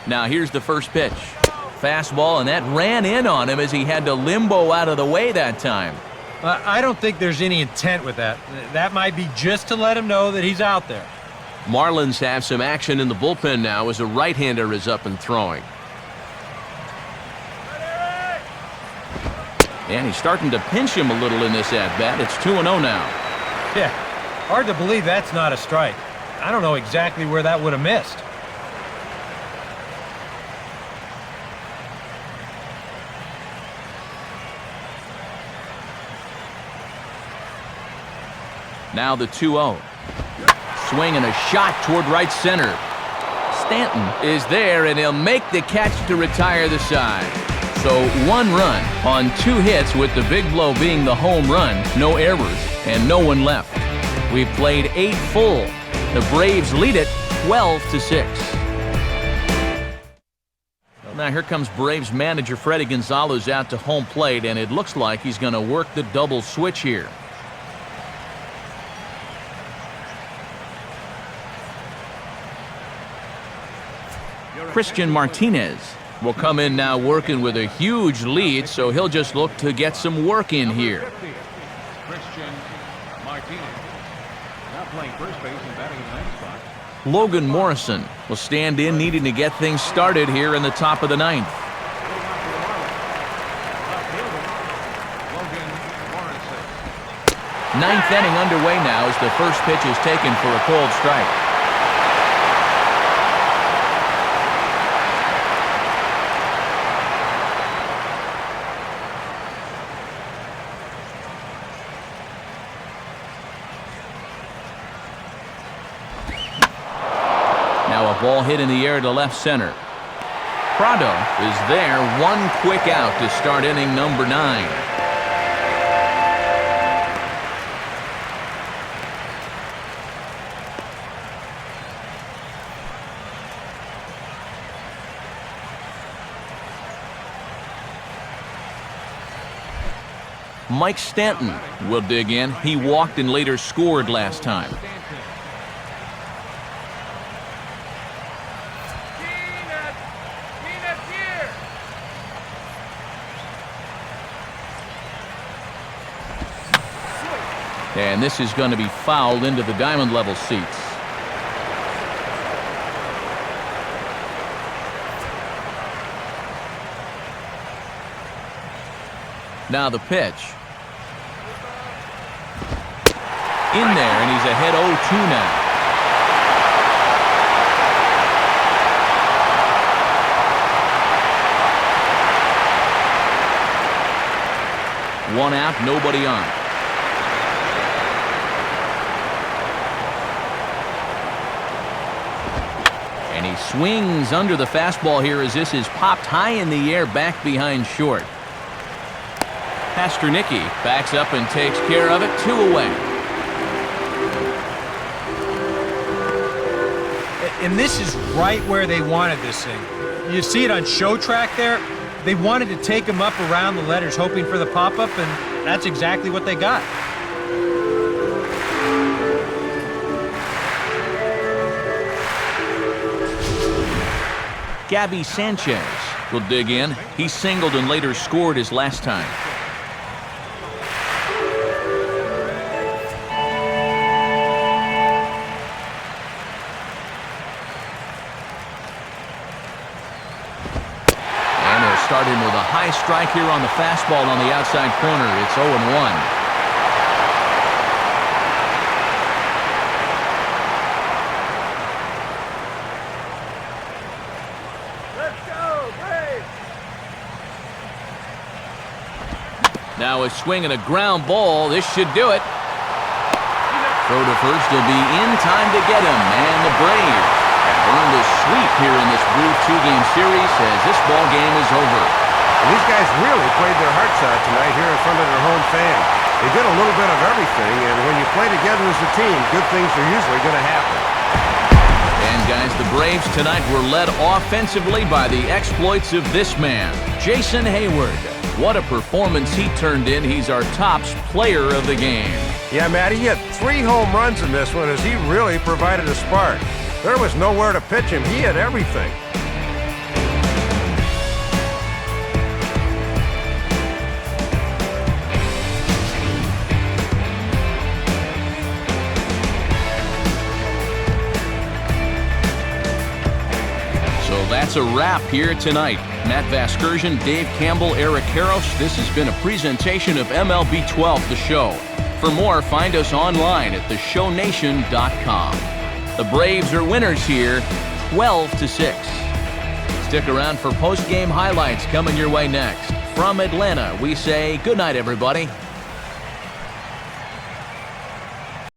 Now here's the first pitch. Fastball, and that ran in on him as he had to limbo out of the way that time. I don't think there's any intent with that. That might be just to let him know that he's out there. Marlins have some action in the bullpen now as a right-hander is up and throwing. And he's starting to pinch him a little in this at-bat. It's 2-0 now. Yeah, hard to believe that's not a strike. I don't know exactly where that would have missed. Now the 2-0. Swing and a shot toward right center. Stanton is there, and he'll make the catch to retire the side. So 1 run on 2 hits, with the big blow being the home run. No errors and no one left. We've played 8 full. The Braves lead it 12-6. Now here comes Braves manager Freddie Gonzalez out to home plate, and it looks like he's going to work the double switch here. Christian Martinez will come in now working with a huge lead, so he'll just look to get some work in here. Christian Martinez. Now playing first base and batting in the 9th spot. Logan Morrison will stand in, needing to get things started here in the top of the 9th. Ninth inning underway now as the first pitch is taken for a cold strike. Ball hit in the air to left center. Prado is there. 1 quick out to start inning number 9. Mike Stanton will dig in. He walked and later scored last time. And this is going to be fouled into the diamond level seats. Now the pitch. In there, and he's ahead 0-2 now. One out, nobody on. And he swings under the fastball here as this is popped high in the air back behind short. Pasternicki backs up and takes care of it. 2 away. And this is right where they wanted this thing. You see it on show track there. They wanted to take him up around the letters, hoping for the pop-up, and that's exactly what they got. Gabby Sanchez will dig in. He singled and later scored his last time. And he'll start in with a high strike here on the fastball on the outside corner. It's 0-1. Now a swing and a ground ball. This should do it. Throw to first will be in time to get him. And the Braves have earned a sweep here in this brief two-game series as this ball game is over. And these guys really played their hearts out tonight here in front of their home fans. They did a little bit of everything, and when you play together as a team, good things are usually going to happen. And guys, the Braves tonight were led offensively by the exploits of this man, Jason Hayward. What a performance he turned in. He's our tops player of the game. Yeah, Matt, he hit 3 home runs in this one as he really provided a spark. There was nowhere to pitch him. He hit everything. That's a wrap here tonight. Matt Vasgersian, Dave Campbell, Eric Karros. This has been a presentation of MLB 12, The Show. For more, find us online at theshownation.com. The Braves are winners here, 12-6. Stick around for post-game highlights coming your way next. From Atlanta, we say good night, everybody.